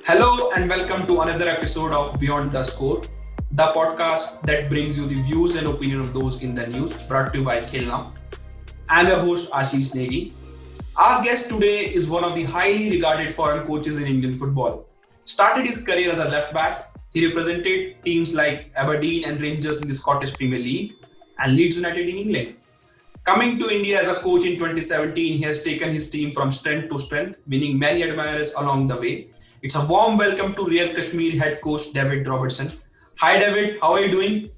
Hello and welcome to another episode of Beyond the Score, the podcast that brings you the views and opinion of those in the news, brought to you by Khel. I'm your host Ashish Negi. Our guest today is one of the highly regarded foreign coaches in Indian football. Started his career as a left back. He represented teams like Aberdeen and Rangers in the Scottish Premier League and Leeds United in England. Coming to India as a coach in 2017, he has taken his team from strength to strength, winning many admirers along the way. It's a warm welcome to Real Kashmir head coach David Robertson. Hi David, how are you doing?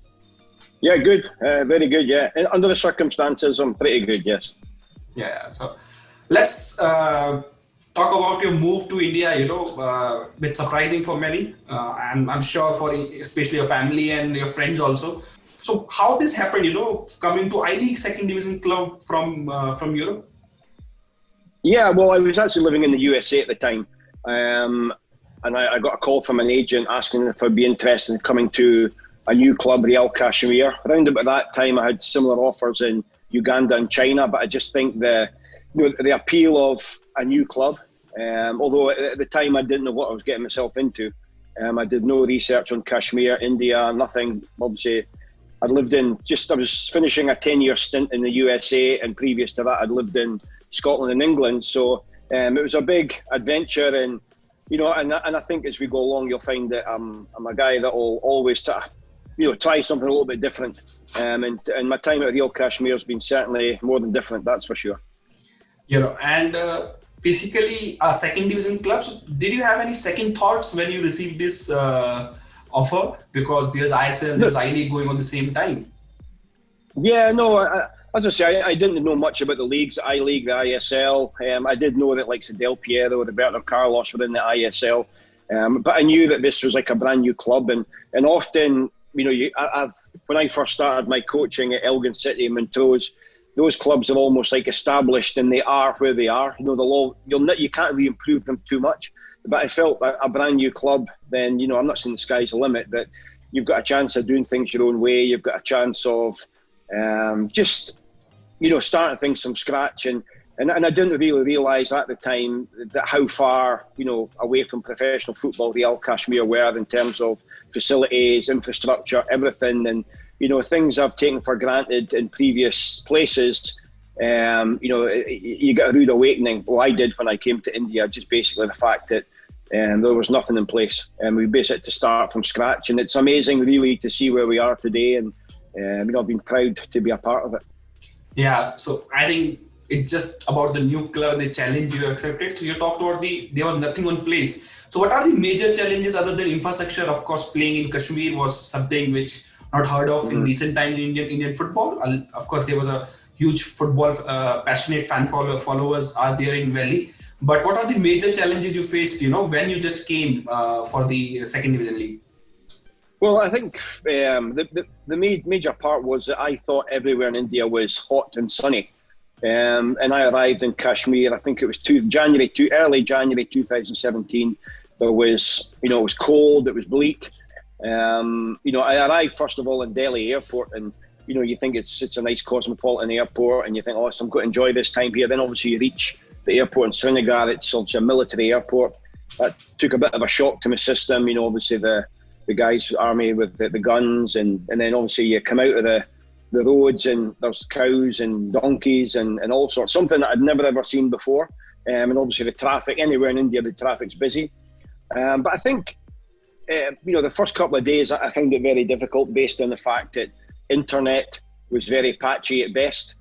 Yeah, good. Very good, yeah. Under the circumstances, I'm pretty good, yes. Yeah, so let's talk about your move to India, a bit surprising for many. I'm sure for especially your family and your friends also. So how this happened, coming to I-League second division club from Europe? Yeah, well, I was actually living in the USA at the time. And I got a call from an agent asking if I'd be interested in coming to a new club, Real Kashmir. Around about that time, I had similar offers in Uganda and China, but I just think the appeal of a new club, although at the time I didn't know what I was getting myself into. I did no research on Kashmir, India, nothing. Obviously, I was finishing a 10-year stint in the USA, and previous to that, I'd lived in Scotland and England. So it was a big adventure, and I think as we go along, you'll find that I'm a guy that will always try something a little bit different. And my time at Real Kashmir has been certainly more than different, that's for sure. Basically a second division club. So did you have any second thoughts when you received this offer? Because there's ISL, there's I-League going on the same time. Yeah, no, as I say, I didn't know much about the leagues, the I-League, the ISL. I did know that like Del Piero, Roberto Carlos were in the ISL. But I knew that this was like a brand new club. And often, when I first started my coaching at Elgin City and Montrose, those clubs are almost like established and they are where they are. You can't really improve them too much. But I felt that a brand new club, then, I'm not saying the sky's the limit, but you've got a chance of doing things your own way. You've got a chance of starting things from scratch. And I didn't really realise at the time that how far, away from professional football Real Kashmir were in terms of facilities, infrastructure, everything. And, things I've taken for granted in previous places, you get a rude awakening. Well, I did when I came to India, just basically the fact that there was nothing in place. And we basically had to start from scratch. And it's amazing, really, to see where we are today. And, I've been proud to be a part of it. Yeah, so I think it's just about the new club, the challenge you accepted. So you talked about there was nothing on place. So what are the major challenges other than infrastructure? Of course, playing in Kashmir was something which not heard of in recent times in Indian football. Of course, there was a huge football passionate followers are there in Valley. But what are the major challenges you faced, when you just came for the second division league? Well, I think the major part was that I thought everywhere in India was hot and sunny. And I arrived in Kashmir, I think it was early January 2017. There was, it was cold, it was bleak. I arrived first of all in Delhi airport, and you think it's a nice cosmopolitan airport, and you think, oh, so I'm going to enjoy this time here. Then obviously you reach the airport in Srinagar. It's obviously a military airport. That took a bit of a shock to my system. Obviously the guys army with the guns, and then obviously you come out of the roads and there's cows and donkeys and all sorts, something that I'd never ever seen before. And obviously the traffic, anywhere in India, the traffic's busy. But I think, the first couple of days I found it very difficult based on the fact that internet was very patchy at best.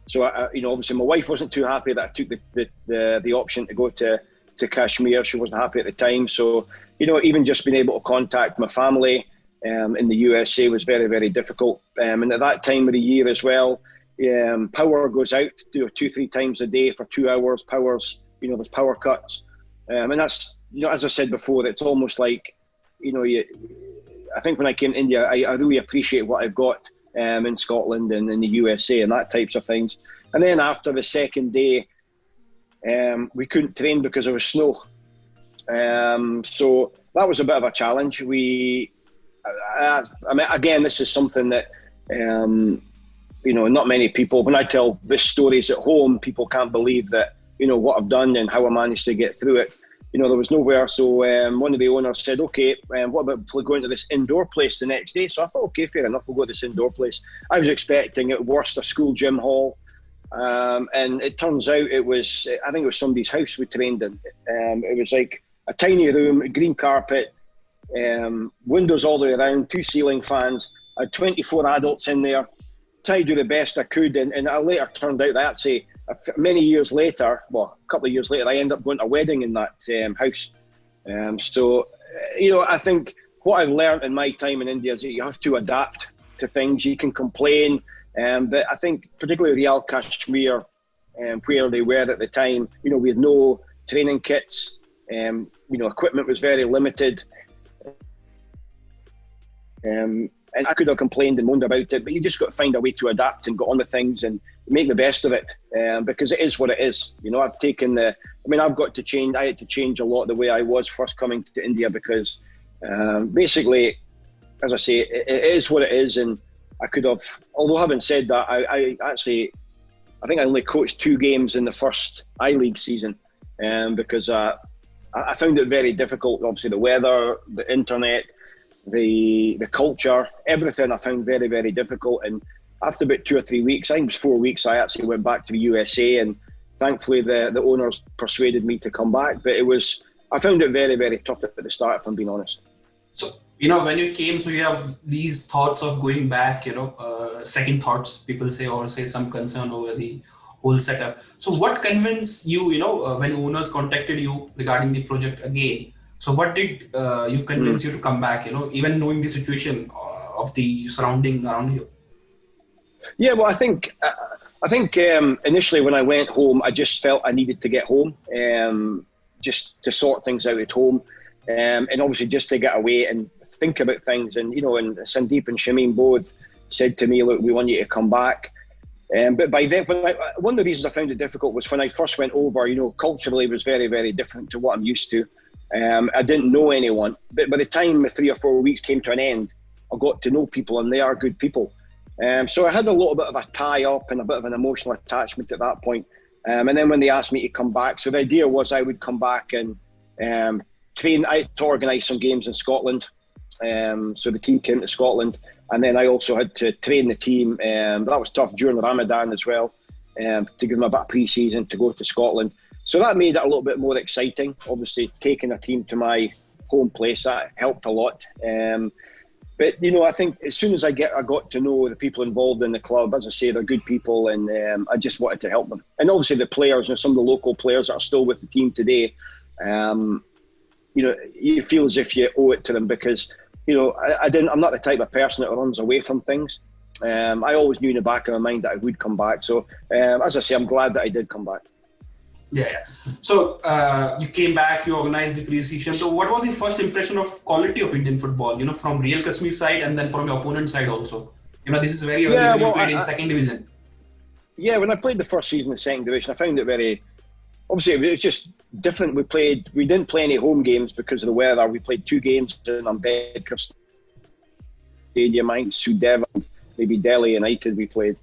So, obviously my wife wasn't too happy that I took the option to go to Kashmir. She wasn't happy at the time. So, even just being able to contact my family in the USA was very, very difficult. And at that time of the year as well, power goes out 2-3 times a day for 2 hours. There's power cuts. And that's, as I said before, it's almost like, I think when I came to India, I really appreciate what I've got in Scotland and in the USA and that types of things. And then after the second day, we couldn't train because there was snow. So that was a bit of a challenge. Again, this is something that, not many people, when I tell this stories at home, people can't believe that, what I've done and how I managed to get through it. there was nowhere. So one of the owners said, okay, what about if we go into this indoor place the next day? So I thought, okay, fair enough, we'll go to this indoor place. I was expecting at worst a school gym hall. And it turns out I think it was somebody's house we trained in. It was like a tiny room, green carpet, windows all the way around, 2 ceiling fans. I had 24 adults in there. Tried to do the best I could, and I later turned out that actually many years later, well, a couple of years later, I ended up going to a wedding in that house. So, I think what I've learned in my time in India is that you have to adapt to things. You can complain, but I think particularly Real Kashmir, where they were at the time, we had no training kits. Equipment was very limited. And I could have complained and moaned about it, but you just got to find a way to adapt and get on with things and make the best of it, because it is what it is. I've got to change. I had to change a lot the way I was first coming to India because basically, as I say, it is what it is. And I could have, although having said that, I think I only coached 2 games in the first I-League season because I found it very difficult. Obviously, the weather, the internet, the culture, everything I found very, very difficult. And after about 2 or 3 weeks, I think it was 4 weeks, I actually went back to the USA, and thankfully the owners persuaded me to come back. But I found it very, very tough at the start, if I'm being honest. So, when you came, so you have these thoughts of going back, second thoughts, people say, or say some concern over the whole setup. So what convinced you, when owners contacted you regarding the project again? So what did you convince you to come back, even knowing the situation of the surrounding around you? Yeah, well, I think initially when I went home, I just felt I needed to get home, just to sort things out at home, and obviously just to get away and think about things. And and Sandeep and Shamim both said to me, "Look, we want you to come back." But by then, one of the reasons I found it difficult was when I first went over. Culturally, it was very, very different to what I'm used to. I didn't know anyone, but by the time the 3 or 4 weeks came to an end, I got to know people, and they are good people. So I had a little bit of a tie-up and a bit of an emotional attachment at that point. And then when they asked me to come back, so the idea was I would come back and train. I had to organise some games in Scotland. So the team came to Scotland, and then I also had to train the team. That was tough during Ramadan as well, to give them a bit of pre-season to go to Scotland. So that made it a little bit more exciting. Obviously, taking a team to my home place, that helped a lot. But I think as soon as I got to know the people involved in the club, as I say, they're good people, and I just wanted to help them. And obviously the players, some of the local players that are still with the team today, you feel as if you owe it to them because, I'm not the type of person that runs away from things. I always knew in the back of my mind that I would come back. So as I say, I'm glad that I did come back. Yeah. So you came back, you organized the pre-season. So what was the first impression of quality of Indian football, from Real Kashmir side and then from your opponent side also? This is very early when you played in second division. Yeah, when I played the first season in second division, I found it very, obviously it was just different. We didn't play any home games because of the weather. We played 2 games in Ambedkar Stadium, I think Sudev, maybe Delhi United we played.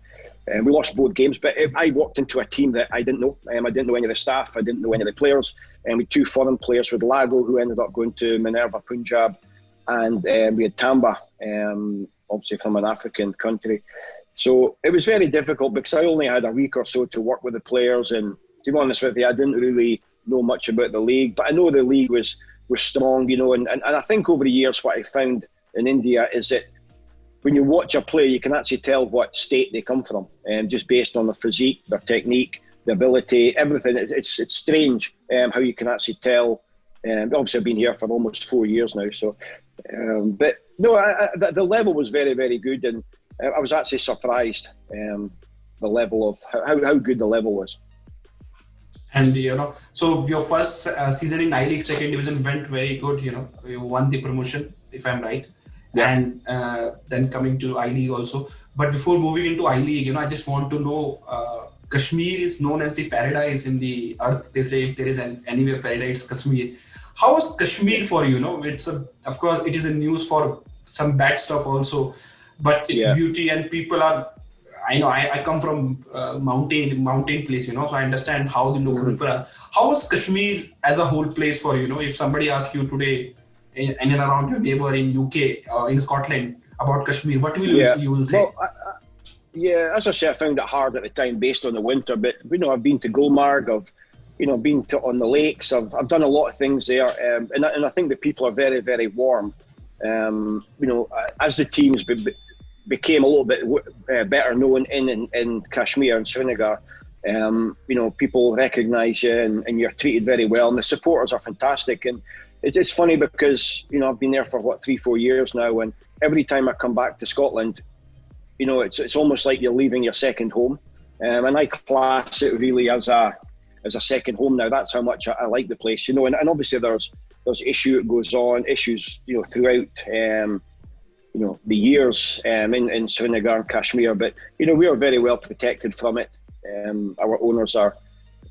We lost both games, but I walked into a team that I didn't know. I didn't know any of the staff. I didn't know any of the players. And we had 2 foreign players with Lago, who ended up going to Minerva Punjab, and we had Tamba, obviously from an African country. So it was very difficult because I only had a week or so to work with the players. And to be honest with you, I didn't really know much about the league, but I know the league was strong, and I think over the years what I found in India is that when you watch a player, you can actually tell what state they come from, just based on their physique, their technique, their ability, everything. It's strange how you can actually tell. Obviously, I've been here for almost 4 years now, so. But no, the level was very, very good, and I was actually surprised the level of how good the level was. And so your first season in I-League second division went very good. You won the promotion, if I'm right. Yeah. And then coming to I-League also. But before moving into I-League, I just want to know, Kashmir is known as the paradise in the earth. They say if there is anywhere paradise, Kashmir. How was Kashmir for you? Of course, it is in news for some bad stuff also, but its beauty and people are I know I come from mountain place, so I understand how the local people are. How is Kashmir as a whole place for you? If somebody asks you today in and around your neighbor in UK, in Scotland about Kashmir, what will you will say? Well, yeah, as I say, I found it hard at the time based on the winter, but I've been to Gulmarg, I've been on the lakes, I've done a lot of things there, and I think the people are very, very warm. As the teams became a little bit better known in Kashmir and Srinagar, people recognise you and you're treated very well, and the supporters are fantastic. And it's funny because I've been there for 3-4 years now, and every time I come back to Scotland, it's almost like you're leaving your second home, and I class it really as a second home now. That's how much I like the place, and obviously there's issues throughout the years in Srinagar and Kashmir, but we are very well protected from it. Our owners are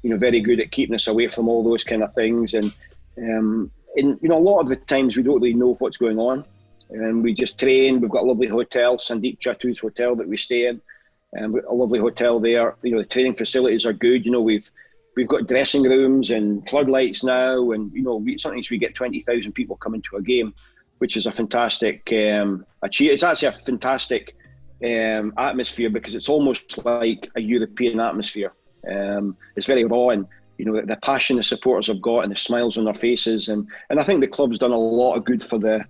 very good at keeping us away from all those kind of things, and a lot of the times we don't really know what's going on, and we just train. We've got a lovely hotel, Sandeep Chatu's hotel, that we stay in, and a lovely hotel there. The training facilities are good. We've got dressing rooms and floodlights now, and sometimes we get 20,000 people coming to a game, which is a fantastic achievement. It's actually a fantastic atmosphere because it's almost like a European atmosphere. It's very raw, and the passion the supporters have got and the smiles on their faces, and I think the club's done a lot of good for the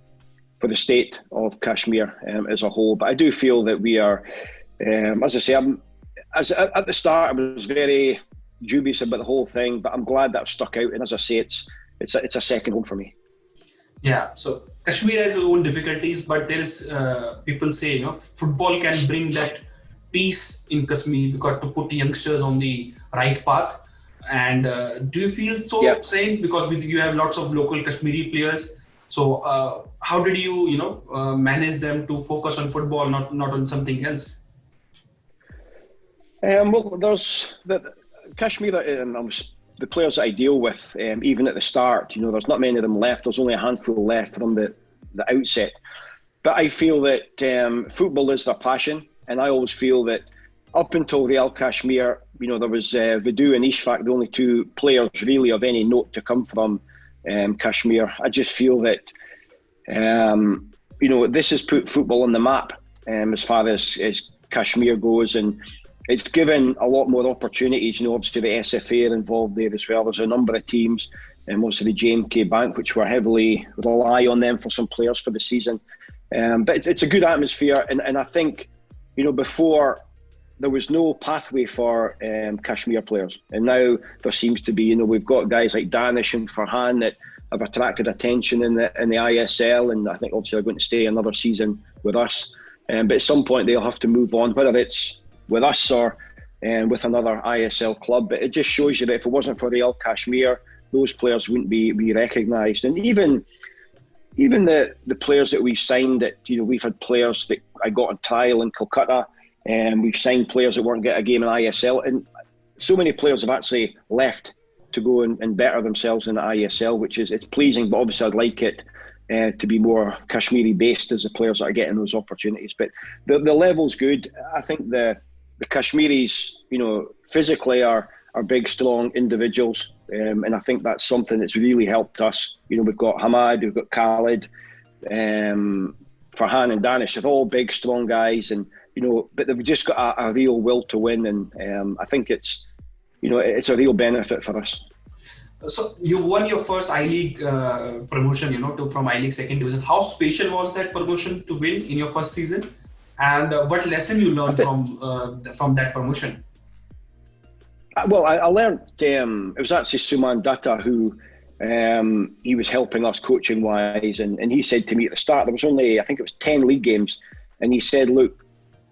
state of Kashmir as a whole. But I do feel that we are, as I say, at the start I was very dubious about the whole thing, but I'm glad that I've stuck out, and as I say, it's a second home for me. Yeah, so Kashmir has its own difficulties, but there is people say football can bring that peace in Kashmir because to put youngsters on the right path. And do you feel so same because you have lots of local Kashmiri players? So how did you manage them to focus on football, not on something else? Well, there's Kashmir, the players that I deal with, even at the start, there's not many of them left. There's only a handful left from the outset. But I feel that football is their passion, and I always feel that up until Real Kashmir, there was Vidu and Ishfaq, the only two players really of any note to come from Kashmir. I just feel that this has put football on the map as far as Kashmir goes, and it's given a lot more opportunities. Obviously the SFA are involved there as well. There's a number of teams, and also the J&K Bank, which we're heavily rely on them for some players for the season. But it's a good atmosphere, and I think, before there was no pathway for Kashmir players, and now there seems to be. We've got guys like Danish and Farhan that have attracted attention in the ISL, and I think obviously they're going to stay another season with us. But at some point they'll have to move on, whether it's with us or with another ISL club. But it just shows you that if it wasn't for Real Kashmir, those players wouldn't be recognised. And even the players that we've signed, that we've had players that I got on trial in Kolkata, and we've signed players that weren't getting a game in ISL, and so many players have actually left to go and better themselves in the ISL, which it's pleasing. But obviously I'd like it to be more Kashmiri based as the players that are getting those opportunities. But the level's good. I think the Kashmiris, physically are big, strong individuals, and I think that's something that's really helped us. We've got Hamad, we've got Khalid, Farhan and Danish. They're all big, strong guys, and but they've just got a real will to win, and I think it's a real benefit for us. So you won your first I-League promotion, from I-League second division. How special was that promotion to win in your first season? And what lesson you learned from that promotion? Well, I learned, it was actually Suman Datta who, he was helping us coaching wise, and he said to me at the start, there was only, I think it was 10 league games, and he said, look,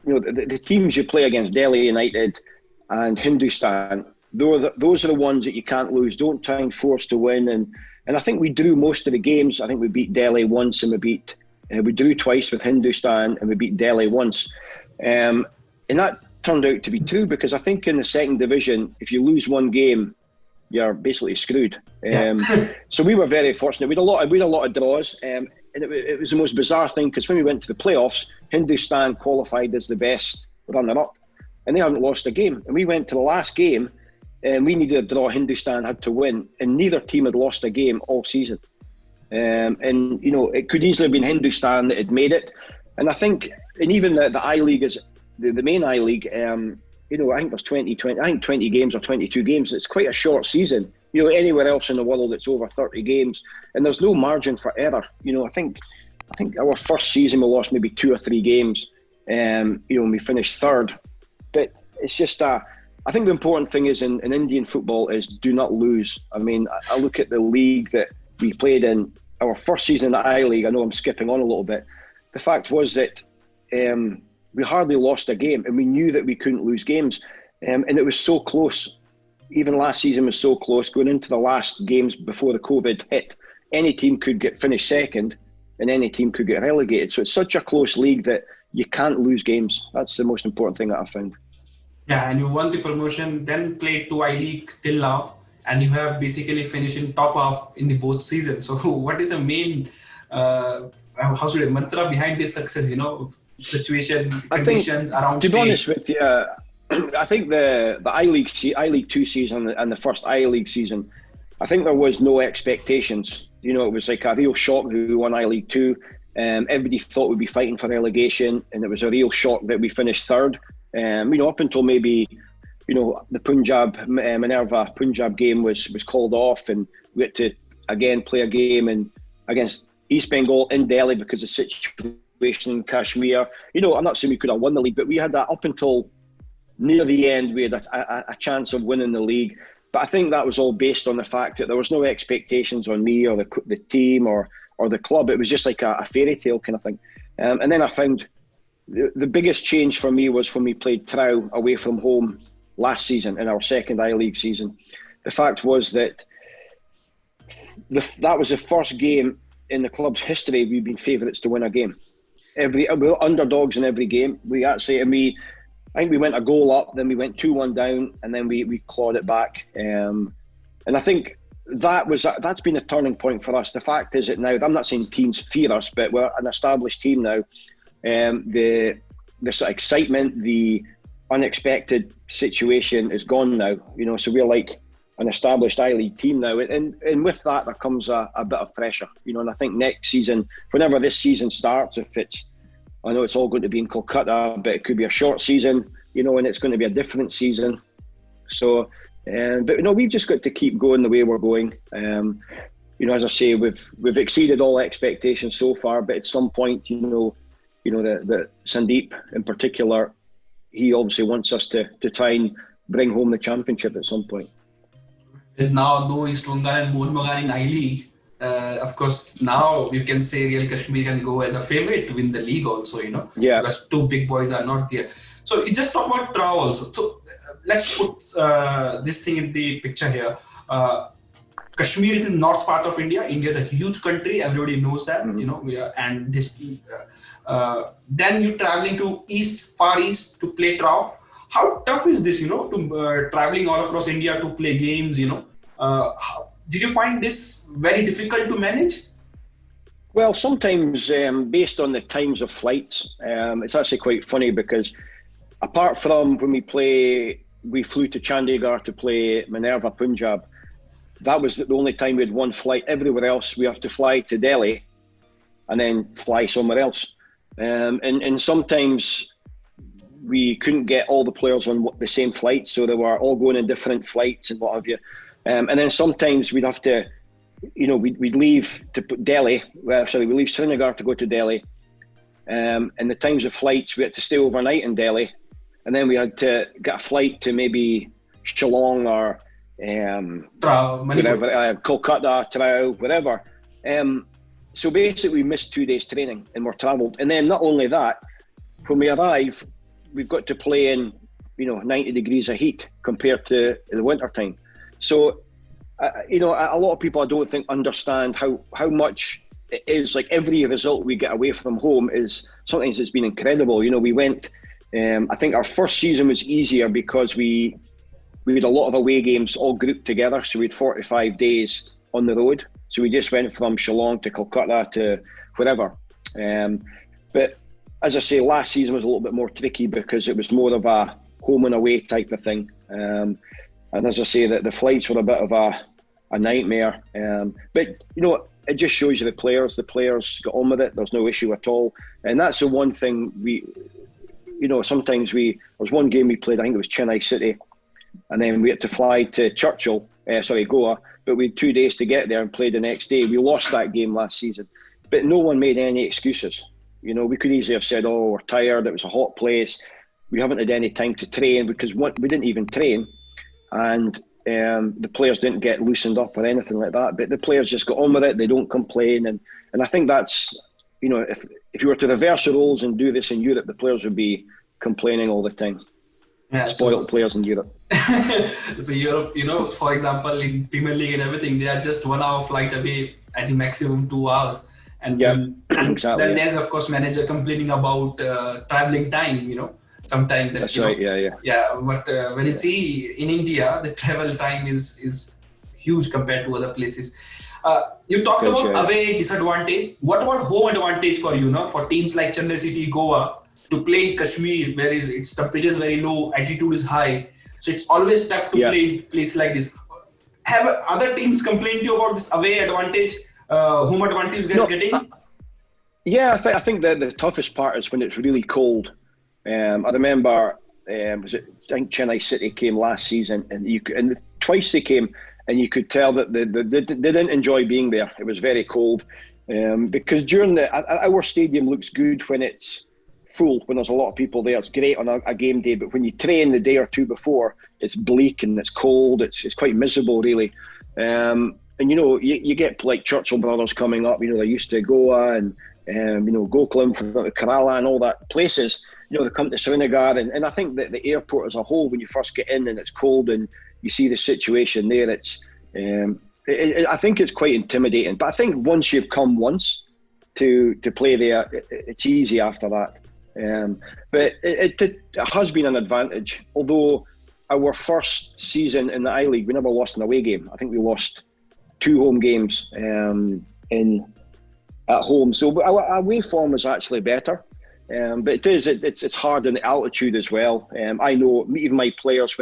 the teams you play against, Delhi United and Hindustan, those are the ones that you can't lose. Don't try and force to win. And I think we drew most of the games. I think we beat Delhi once, and we drew twice with Hindustan, and we beat Delhi once. And that turned out to be true, because I think in the second division, if you lose one game, you're basically screwed. So we were very fortunate. We had a lot of draws, and it was the most bizarre thing, because when we went to the playoffs, Hindustan qualified as the best runner-up, and they hadn't lost a game. And we went to the last game, and we needed a draw. Hindustan had to win, and neither team had lost a game all season. And you know, it could easily have been Hindustan that had made it. And I think, and even the I League is the main I League. You know, I think there's 20 games or 22 games. It's quite a short season. You know, anywhere else in the world it's over 30 games, and there's no margin for error. You know, I think our first season we lost maybe 2 or 3 games. You know, and we finished third. But it's just I think the important thing is in Indian football is do not lose. I mean, I look at the league that we played in, our first season in the I-League. I know I'm skipping on a little bit. The fact was that we hardly lost a game, and we knew that we couldn't lose games. And it was so close. Even last season was so close. Going into the last games before the COVID hit, any team could finish second, and any team could get relegated. So it's such a close league that you can't lose games. That's the most important thing that I found. Yeah, and you won the promotion, then played 2 I-League till now, and you have basically finished in top half in the both seasons. So what is the main, mantra behind this success, you know, situation, conditions around to state? be honest with you, I think the I-League 2 season and the first I-League season, I think there was no expectations. You know, it was like a real shock that we won I-League 2. Everybody thought we'd be fighting for relegation, and it was a real shock that we finished third. You know, up until maybe, you know, the Minerva Punjab game was called off, and we had to again play a game against East Bengal in Delhi because of the situation in Kashmir. You know, I'm not saying we could have won the league, but we had that up until near the end. We had a chance of winning the league. But I think that was all based on the fact that there was no expectations on me or the team or the club. It was just like a fairy tale kind of thing. And then I found the biggest change for me was when we played Trow away from home last season in our second I-League season. The fact was that that was the first game in the club's history we've been favourites to win a game. We were underdogs in every game. I think we went a goal up, then we went 2-1 down, and then we clawed it back. And I think that's been a turning point for us. The fact is that now, I'm not saying teams fear us, but we're an established team now. The sort of excitement, the unexpected situation is gone now. You know, so we're like an established I-League team now, and with that there comes a bit of pressure. You know, and I think next season, whenever this season starts, I know it's all going to be in Kolkata, but it could be a short season, you know, and it's going to be a different season. So, but no, we've just got to keep going the way we're going. You know, as I say, we've exceeded all expectations so far, but at some point, you know, the Sandeep in particular, he obviously wants us to try and bring home the championship at some point. Now, though East Bengal and Mohun Bagan in I-League, of course, now you can say Real Kashmir can go as a favourite to win the league also, you know, yeah, because 2 big boys are not there. So you just talk about Trow also. So let's put this thing in the picture here. Kashmir is the north part of India. India is a huge country. Everybody knows that, you know. Then you're traveling to far east to play Trow. How tough is this, you know, to traveling all across India to play games, you know? Did you find this very difficult to manage? Well, sometimes based on the times of flights, it's actually quite funny because apart from when we flew to Chandigarh to play Minerva Punjab. That was the only time we had one flight. Everywhere else, we have to fly to Delhi and then fly somewhere else. And sometimes we couldn't get all the players on the same flight, so they were all going in different flights and what have you. And then sometimes we'd have to, you know, we'd leave to Delhi. We leave Srinagar to go to Delhi. And the times of flights, we had to stay overnight in Delhi, and then we had to get a flight to maybe Shillong or whatever, Kolkata, Trow, whatever. So basically, we missed 2 days training and we're travelled. And then not only that, when we arrive, we've got to play in, you know, 90 degrees of heat compared to the winter time. So, you know, a lot of people I don't think understand how much it is. Like every result we get away from home is sometimes it's been incredible. You know, we went. I think our first season was easier because we had a lot of away games all grouped together. So we had 45 days on the road. So we just went from Shillong to Kolkata to wherever. But as I say, last season was a little bit more tricky because it was more of a home and away type of thing. And as I say, that the flights were a bit of a nightmare. But it just shows you the players got on with it. There's no issue at all. And that's the one thing sometimes there was one game we played, I think it was Chennai City, and then we had to fly to Goa, but we had 2 days to get there and play the next day. We lost that game last season, but no one made any excuses. We could easily have said, oh, we're tired, it was a hot place, we haven't had any time to train, because we didn't even train, and the players didn't get loosened up or anything like that. But the players just got on with it, they don't complain, and I think that's, if you were to reverse the roles and do this in Europe, the players would be complaining all the time. Yeah, spoiled players in Europe. So Europe, for example, in Premier League and everything, they are just 1 hour flight away, I think maximum 2 hours. And exactly, then there's, of course, manager complaining about traveling time, sometimes. That's right, yeah. Yeah, but when you see in India, the travel time is huge compared to other places. You talked about away disadvantage. What about home advantage for for teams like Chennai City, Goa, to play in Kashmir, where its temperature is very low, altitude is high, so it's always tough to play in place like this. Have other teams complained to you about this away advantage, home advantage they're getting? I think that the toughest part is when it's really cold. I remember, I think Chennai City came last season, and twice they came, and you could tell that they didn't enjoy being there. It was very cold, because during our stadium looks good when it's full, when there's a lot of people there. It's great on a game day, but when you train the day or two before, it's bleak and it's cold. It's quite miserable, really. And you get like Churchill brothers coming up. They're used to Goa and Gokul from Kerala and all that places. They come to Srinagar, and I think that the airport as a whole, when you first get in and it's cold and you see the situation there, I think it's quite intimidating. But I think once you've come once to play there, it's easy after that. But it has been an advantage. Although our first season in the I-League, we never lost an away game. I think we lost 2 home games at home. So our away form was actually better. But it's hard in the altitude as well. I know even my players,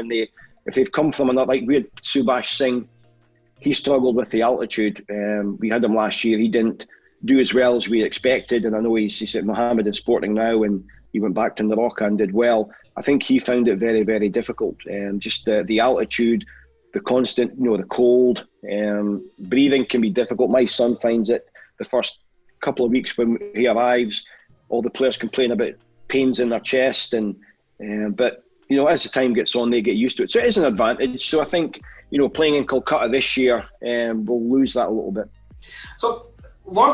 if they've come from another, like we had Subhash Singh, he struggled with the altitude. We had him last year. He didn't do as well as we expected, and I know he's at Mohammed in Sporting now, and he went back to Naraka and did well. I think he found it very, very difficult. Just the altitude, the constant, the cold, breathing can be difficult. My son finds it the first couple of weeks when he arrives. All the players complain about pains in their chest, but as the time gets on, they get used to it. So it is an advantage. So I think playing in Kolkata this year, we'll lose that a little bit. So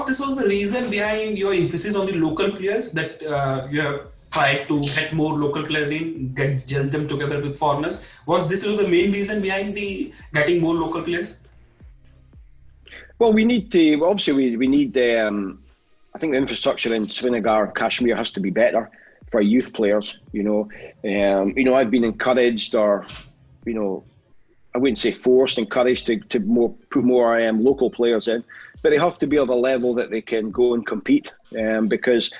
this was the reason behind your emphasis on the local players, that you have tried to get more local players in, gel them together with foreigners? This was the main reason behind the getting more local players? Well, we need to. Obviously, we need. I think the infrastructure in Srinagar and Kashmir has to be better for youth players. I've been encouraged, or I wouldn't say forced, encouraged to put more local players in, but they have to be of a level that they can go and compete. Because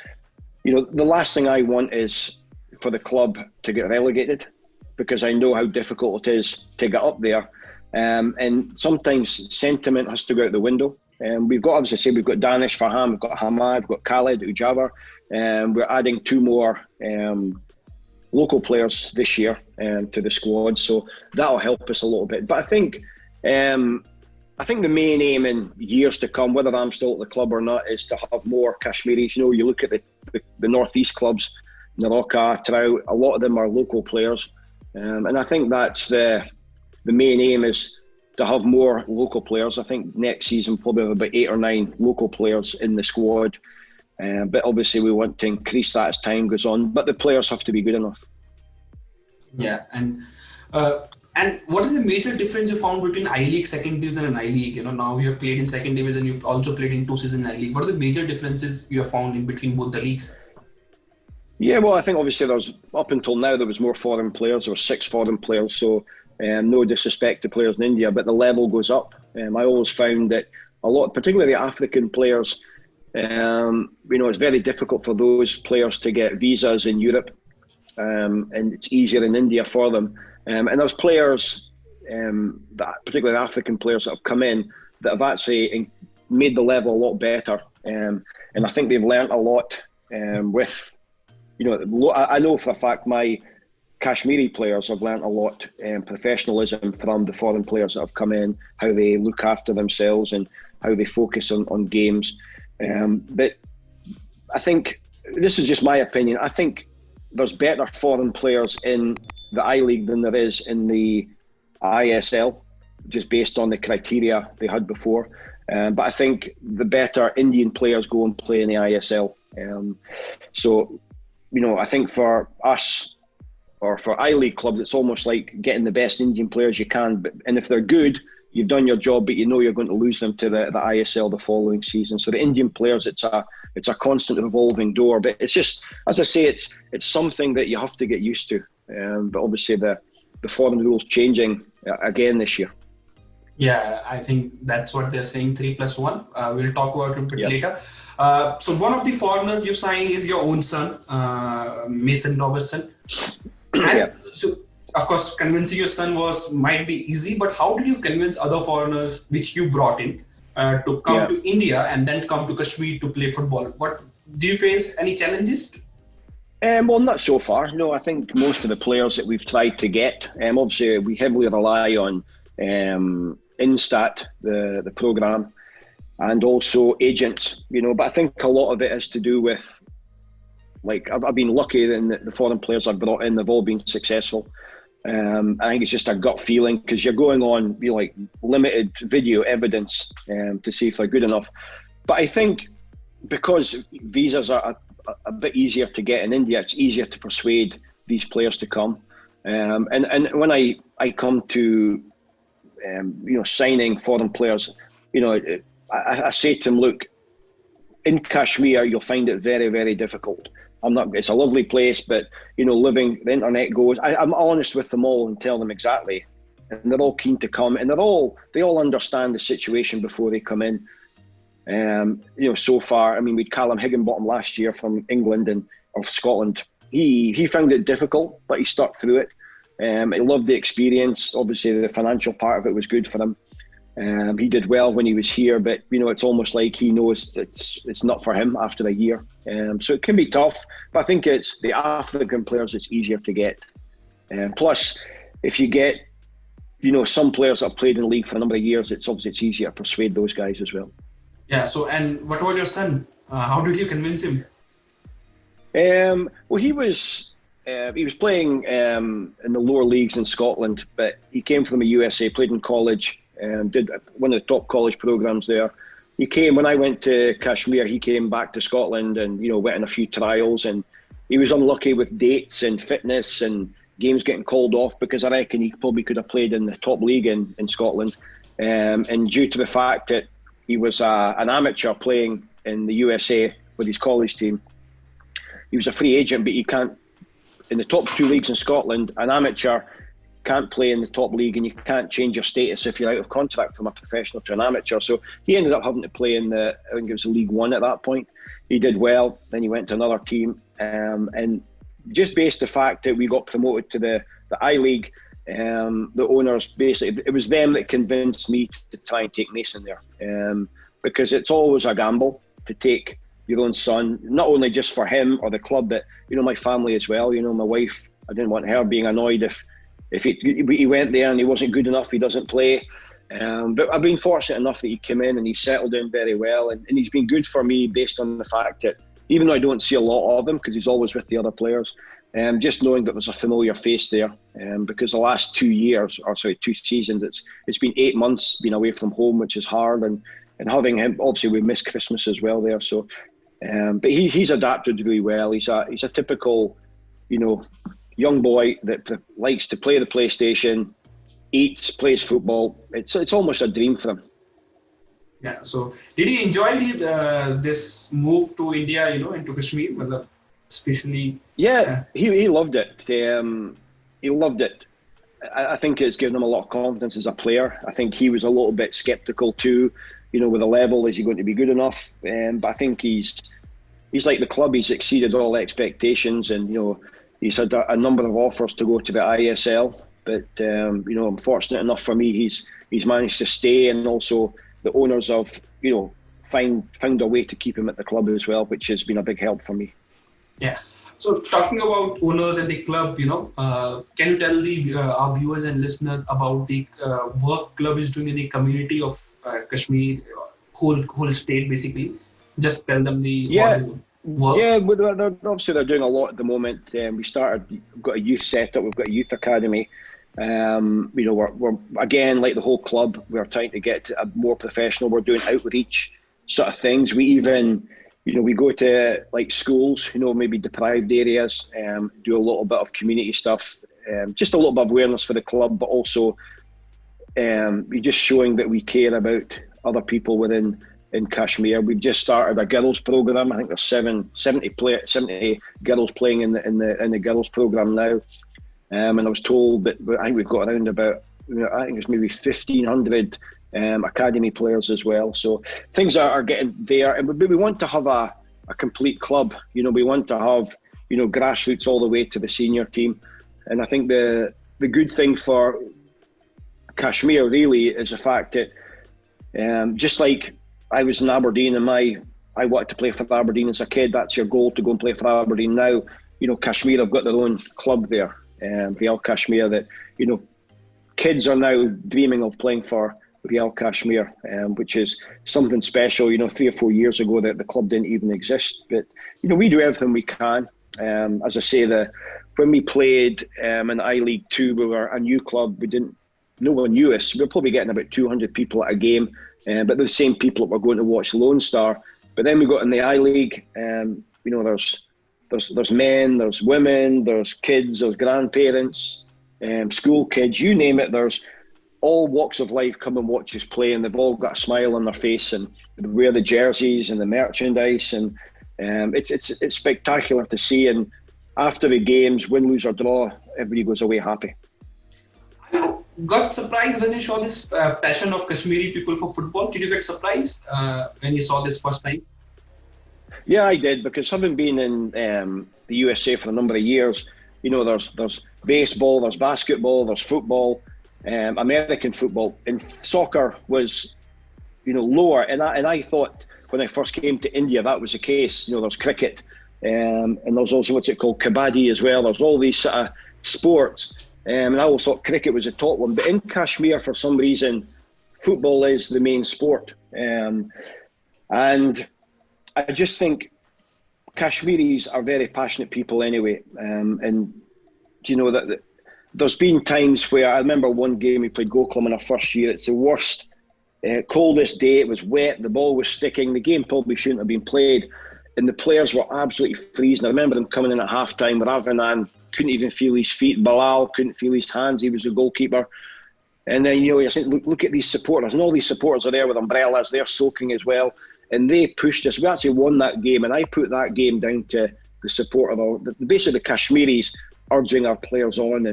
the last thing I want is for the club to get relegated, because I know how difficult it is to get up there, and sometimes sentiment has to go out the window. We've got, as I say, we've got Danish, Farham, we've got Hamad, we've got Khalid, Ujava. We're adding 2 more local players this year to the squad, so that'll help us a little bit. But I think the main aim in years to come, whether I'm still at the club or not, is to have more Kashmiris. You look at the northeast clubs, Naraka, Trau, a lot of them are local players, and I think that's the main aim, is to have more local players. I think next season probably have about 8 or 9 local players in the squad. But obviously we want to increase that as time goes on. But the players have to be good enough. Yeah, and what is the major difference you found between I-League second division and I-League? Now you have played in second division, you've also played in 2 seasons in I-League. What are the major differences you have found in between both the leagues? Yeah, well, I think obviously up until now there was more foreign players. There were 6 foreign players, so no disrespect to players in India, but the level goes up. I always found that a lot, particularly African players, it's very difficult for those players to get visas in Europe. and it's easier in India for them. And there's players, that, particularly African players, that have come in that have actually made the level a lot better. And I think they've learnt a lot with, I know for a fact my Kashmiri players have learnt a lot, professionalism from the foreign players that have come in, how they look after themselves and how they focus on games. But I think, this is just my opinion, I think there's better foreign players in the I-League than there is in the ISL, just based on the criteria they had before. But I think the better Indian players go and play in the ISL. So, I think for us, or for I-League clubs, it's almost like getting the best Indian players you can. And if they're good, you've done your job, but you're going to lose them to the ISL the following season. So the Indian players, it's a constant revolving door. But it's just, as I say, it's something that you have to get used to. But obviously the foreign rules changing again this year. Yeah, I think that's what they're saying, 3+1. We'll talk about it a bit later. So one of the foreigners you signed is your own son, Mason Robertson. And so, of course, convincing your son might be easy, but how did you convince other foreigners which you brought in to come to India and then come to Kashmir to play football? What do you face any challenges? Well, not so far. No, I think most of the players that we've tried to get, obviously we heavily rely on Instat, the programme, and also agents, but I think a lot of it has to do with, like, I've been lucky in the foreign players I've brought in, they've all been successful. I think it's just a gut feeling, because you're going on like limited video evidence to see if they're good enough. But I think because visas are a bit easier to get in India, it's easier to persuade these players to come. And when I come to signing foreign players, I say to them, look, in Kashmir you'll find it very, very difficult. It's a lovely place, but living, the internet goes. I'm honest with them all and tell them exactly, and they're all keen to come, and they all understand the situation before they come in. So far, I mean, we'd Callum Higginbottom last year from England and of Scotland. He found it difficult, but he stuck through it. He loved the experience. Obviously, the financial part of it was good for him. He did well when he was here, but it's almost like he knows it's not for him after a year. So it can be tough, but I think it's the African players it's easier to get. Plus, if you get some players that have played in the league for a number of years, it's easier to persuade those guys as well. Yeah. So, and what about your son? How did you convince him? Well, he was playing in the lower leagues in Scotland, but he came from the USA, played in college. Did one of the top college programs there. He came when I went to Kashmir. He came back to Scotland and went on a few trials, and he was unlucky with dates and fitness and games getting called off, because I reckon he probably could have played in the top league in Scotland. And due to the fact that he was an amateur playing in the USA with his college team, he was a free agent, but you can't, in the top two leagues in Scotland, an amateur can't play in the top league, and you can't change your status if you're out of contract from a professional to an amateur. So he ended up having to play in I think it was League One at that point. He did well, then he went to another team, and just based the fact that we got promoted to the I-League, the owners, basically, it was them that convinced me to try and take Mason there, because it's always a gamble to take your own son, not only just for him or the club, but my family as well. My wife, I didn't want her being annoyed if he went there and he wasn't good enough, he doesn't play. But I've been fortunate enough that he came in and he settled in very well, and he's been good for me based on the fact that even though I don't see a lot of him because he's always with the other players, just knowing that there's a familiar face there, because the last 2 seasons, it's been 8 months being away from home, which is hard, and having him, obviously we missed Christmas as well there, so but he's adapted really well. He's a typical young boy that likes to play the PlayStation, eats, plays football. It's almost a dream for him. Yeah. So, did he enjoy this move to India? Into Kashmir, especially. Yeah, he loved it. He loved it. I think it's given him a lot of confidence as a player. I think he was a little bit sceptical too. With the level, is he going to be good enough? But I think he's like the club. He's exceeded all expectations, and he's had a number of offers to go to the ISL, but you know, I'm fortunate enough for me, he's managed to stay, and also the owners of, you know, found a way to keep him at the club as well, which has been a big help for me. Yeah. So talking about owners and the club, you know, can you tell our viewers and listeners about the work club is doing in the community of Kashmir, whole state basically? Just tell them work. Yeah, obviously they're doing a lot at the moment. We've got a youth setup, we've got a youth academy. You know, we're again, like the whole club, we're trying to get to a more professional. We're doing outreach sort of things. We even, you know, we go to like schools, you know, maybe deprived areas, do a little bit of community stuff, just a little bit of awareness for the club, but also we're just showing that we care about other people in Kashmir. We've just started a girls program. I think there's 70 girls playing in the girls program now. And I was told that I think we've got around about, you know, I think it's maybe 1,500 academy players as well. So things are getting there, and we want to have a complete club. You know, we want to have, you know, grassroots all the way to the senior team. And I think the good thing for Kashmir really is the fact that just like I was in Aberdeen and I wanted to play for Aberdeen as a kid, that's your goal, to go and play for Aberdeen. Now, you know, Kashmir have got their own club there, Real Kashmir, that, you know, kids are now dreaming of playing for Real Kashmir, which is something special. You know, 3 or 4 years ago that the club didn't even exist. But, you know, we do everything we can. As I say, when we played in I-League 2, we were a new club. No one knew us. We were probably getting about 200 people at a game, but they're the same people that were going to watch Lone Star. But then we got in the I-League, you know, there's men, there's women, there's kids, there's grandparents, school kids, you name it. There's all walks of life come and watch us play, and they've all got a smile on their face, and they wear the jerseys and the merchandise, and it's spectacular to see. And after the games, win, lose or draw, everybody goes away happy. You got surprised when you saw this passion of Kashmiri people for football? Did you get surprised when you saw this first time? Yeah, I did, because having been in the USA for a number of years, you know, there's baseball, there's basketball, there's football, American football, and soccer was, you know, lower. And I thought when I first came to India that was the case. You know, there's cricket, and there's also what's it called, kabaddi as well. There's all these sort of sports, and I always thought cricket was the top one. But in Kashmir, for some reason, football is the main sport, and I just think Kashmiris are very passionate people anyway, and you know that there's been times where I remember one game we played Gokulam in our first year. It's the worst, coldest day. It was wet. The ball was sticking. The game probably shouldn't have been played, and the players were absolutely freezing. I remember them coming in at half time. Ravanan couldn't even feel his feet. Balal couldn't feel his hands. He was the goalkeeper. And then, you know, you're saying, look at these supporters, and all these supporters are there with umbrellas. They're soaking as well. And they pushed us. We actually won that game, and I put that game down to the support of basically the Kashmiris urging our players on.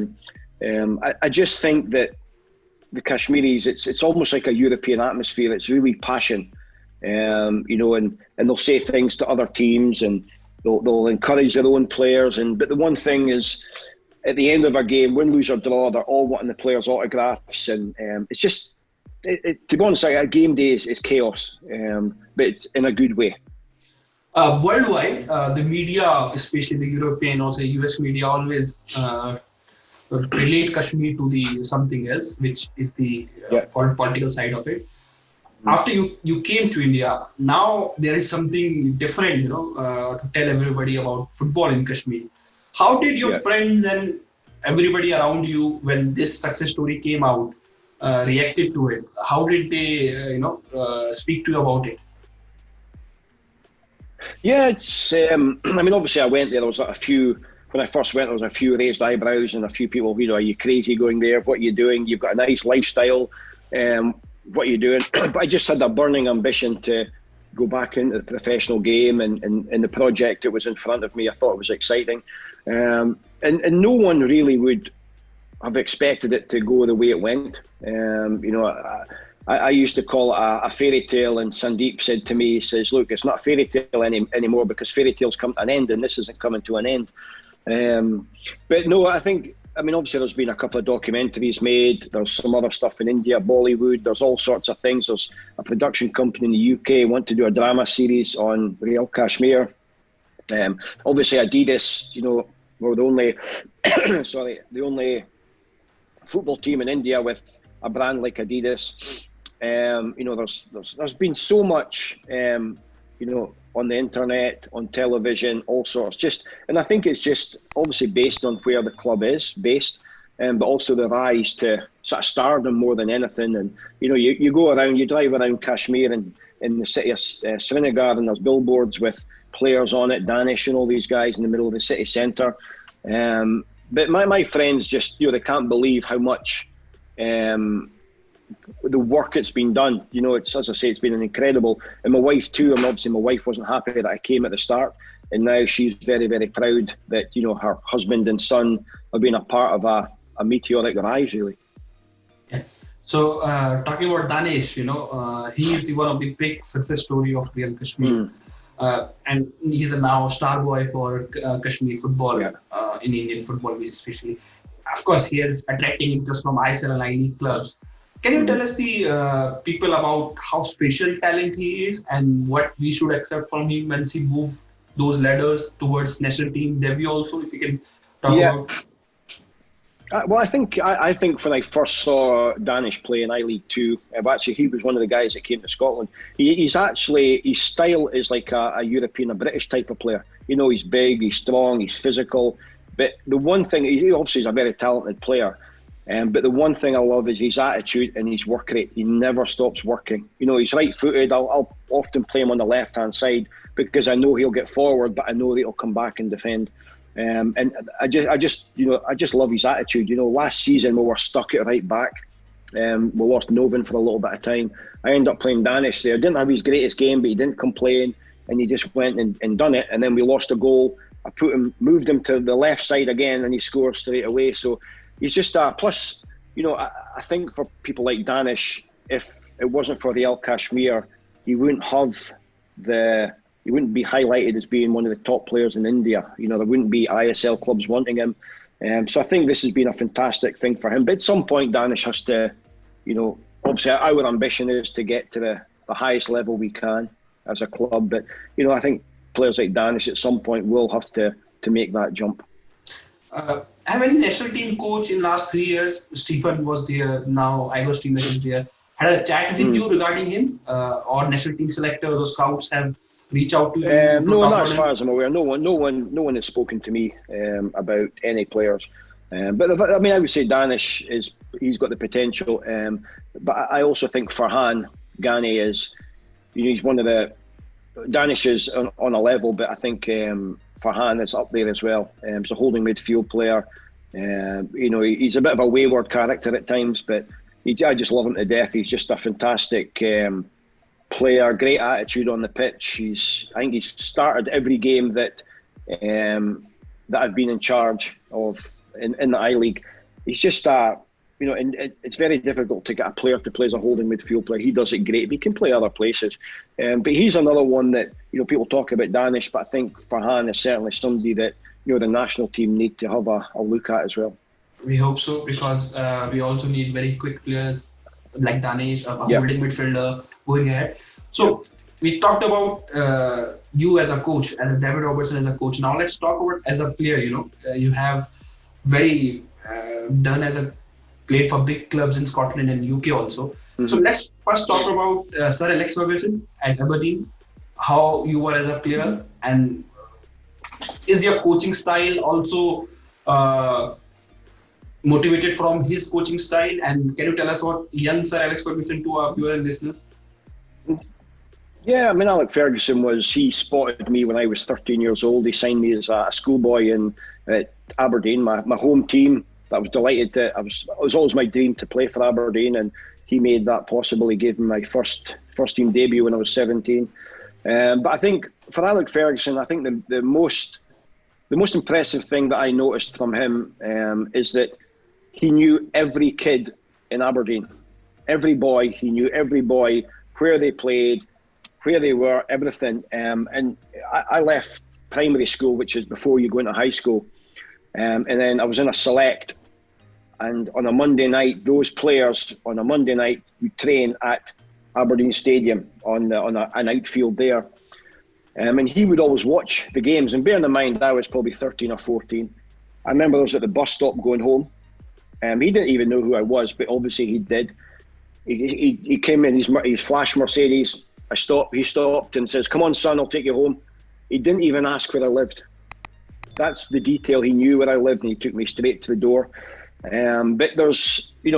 And I just think that the Kashmiris, it's almost like a European atmosphere. It's really passion, you know, and they'll say things to other teams, and they'll encourage their own players. But the one thing is, at the end of a game, win, lose or draw, they're all wanting the players' autographs, and it's just. To be honest, a game day is chaos, but it's in a good way. Worldwide, the media, especially the European, also US media, always relate Kashmir to the something else, which is the political side of it. After you came to India, now there is something different, you know, to tell everybody about football in Kashmir. How did your friends and everybody around you, when this success story came out, reacted to it? How did they, speak to you about it? Yeah, it's. I mean, obviously, I went there. There was a few. When I first went, there was a few raised eyebrows and a few people. You know, are you crazy going there? What are you doing? You've got a nice lifestyle. What are you doing? But I just had a burning ambition to go back into the professional game, and the project that was in front of me, I thought it was exciting. And no one really would have expected it to go the way it went. You know, I used to call it a fairy tale, and Sandeep said to me, he says, look, it's not a fairy tale anymore, because fairy tales come to an end, and this isn't coming to an end. But no, I mean, obviously there's been a couple of documentaries made. There's some other stuff in India, Bollywood. There's all sorts of things. There's a production company in the UK want to do a drama series on Real Kashmir. Obviously Adidas, were the only, the only football team in India with a brand like Adidas. There's been so much, on the internet, on television, all sorts. And I think it's just obviously based on where the club is based, but also the rise to sort of stardom more than anything. And you go around, you drive around Kashmir and in the city of Srinagar, and there's billboards with players on it, Danish and all these guys in the middle of the city centre. But my friends just, they can't believe how much the work it's been done. It's, as I say, it's been an incredible. And my wife too, and obviously my wife wasn't happy that I came at the start, and now she's very, very proud that, her husband and son have been a part of a meteoric rise, really. Yeah. So talking about Danish, he is one of the big success story of Real Kashmir. And he's a now star boy for Kashmiri Football, in Indian football especially. Of course, he is attracting interest from ISL and I-League clubs. Can you tell us the people about how special talent he is and what we should accept from him once he move those ladders towards national team debut also, if you can talk about? Well, I think when I first saw Danish play in I-League 2, actually he was one of the guys that came to Scotland. His style is like a European, a British type of player. He's big, he's strong, he's physical. But the one thing, he obviously is a very talented player. But the one thing I love is his attitude and his work rate. He never stops working. He's right-footed. I'll often play him on the left-hand side because I know he'll get forward, but I know that he'll come back and defend. And I just love his attitude. Last season we were stuck at right back. We lost Novin for a little bit of time. I ended up playing Danish there. Didn't have his greatest game, but he didn't complain, and he just went and done it. And then we lost a goal. I moved him to the left side again, and he scored straight away. So he's just plus. I think for people like Danish, if it wasn't for Real Kashmir, he wouldn't be highlighted as being one of the top players in India. There wouldn't be ISL clubs wanting him. So I think this has been a fantastic thing for him. But at some point, Danish has to, obviously our ambition is to get to the highest level we can as a club. But, I think players like Danish at some point will have to make that jump. Have any national team coach in last 3 years? Stephen was there, now Agustin is there. Had a chat with you regarding him, or national team selectors or scouts have reached out to you? No, not as far as I'm aware. No one has spoken to me about any players. But I mean, I would say Danish he's got the potential. But I also think Farhan Ghani is, he's one of the Danish is on a level, but I think Farhan is up there as well. He's a holding midfield player. He's a bit of a wayward character at times, but I just love him to death. He's just a fantastic player, great attitude on the pitch. I think he's started every game that I've been in charge of in the I-League. He's just and it's very difficult to get a player to play as a holding midfield player. He does it great, but he can play other places. But he's another one that people talk about Danish, but I think Farhan is certainly somebody that the national team need to have a look at as well. We hope so, because we also need very quick players like Danish, a holding midfielder going ahead. So we talked about you as a coach, and David Robertson as a coach. Now let's talk about as a player. You have very played for big clubs in Scotland and UK also. Mm-hmm. So let's first talk about Sir Alex Ferguson at Aberdeen, how you were as a player, and is your coaching style also motivated from his coaching style? And can you tell us what young Sir Alex Ferguson to our viewers and listeners? Yeah, I mean, Alex Ferguson he spotted me when I was 13 years old. He signed me as a schoolboy at Aberdeen, my home team. I was delighted it was always my dream to play for Aberdeen, and he made that possible. He gave me my first team debut when I was 17. But I think for Alex Ferguson, I think the most impressive thing that I noticed from him is that he knew every kid in Aberdeen, every boy. He knew every boy, where they played, where they were, everything. And I left primary school, which is before you go into high school. And then I was in a select, and on a Monday night, those players on a Monday night would train at Aberdeen Stadium on an outfield there. And he would always watch the games. And bearing in mind, I was probably 13 or 14. I remember I was at the bus stop going home. He didn't even know who I was, but obviously he did. He came in his flash Mercedes. He stopped and says, "Come on, son, I'll take you home." He didn't even ask where I lived. That's the detail. He knew where I lived, and he took me straight to the door. But there's, he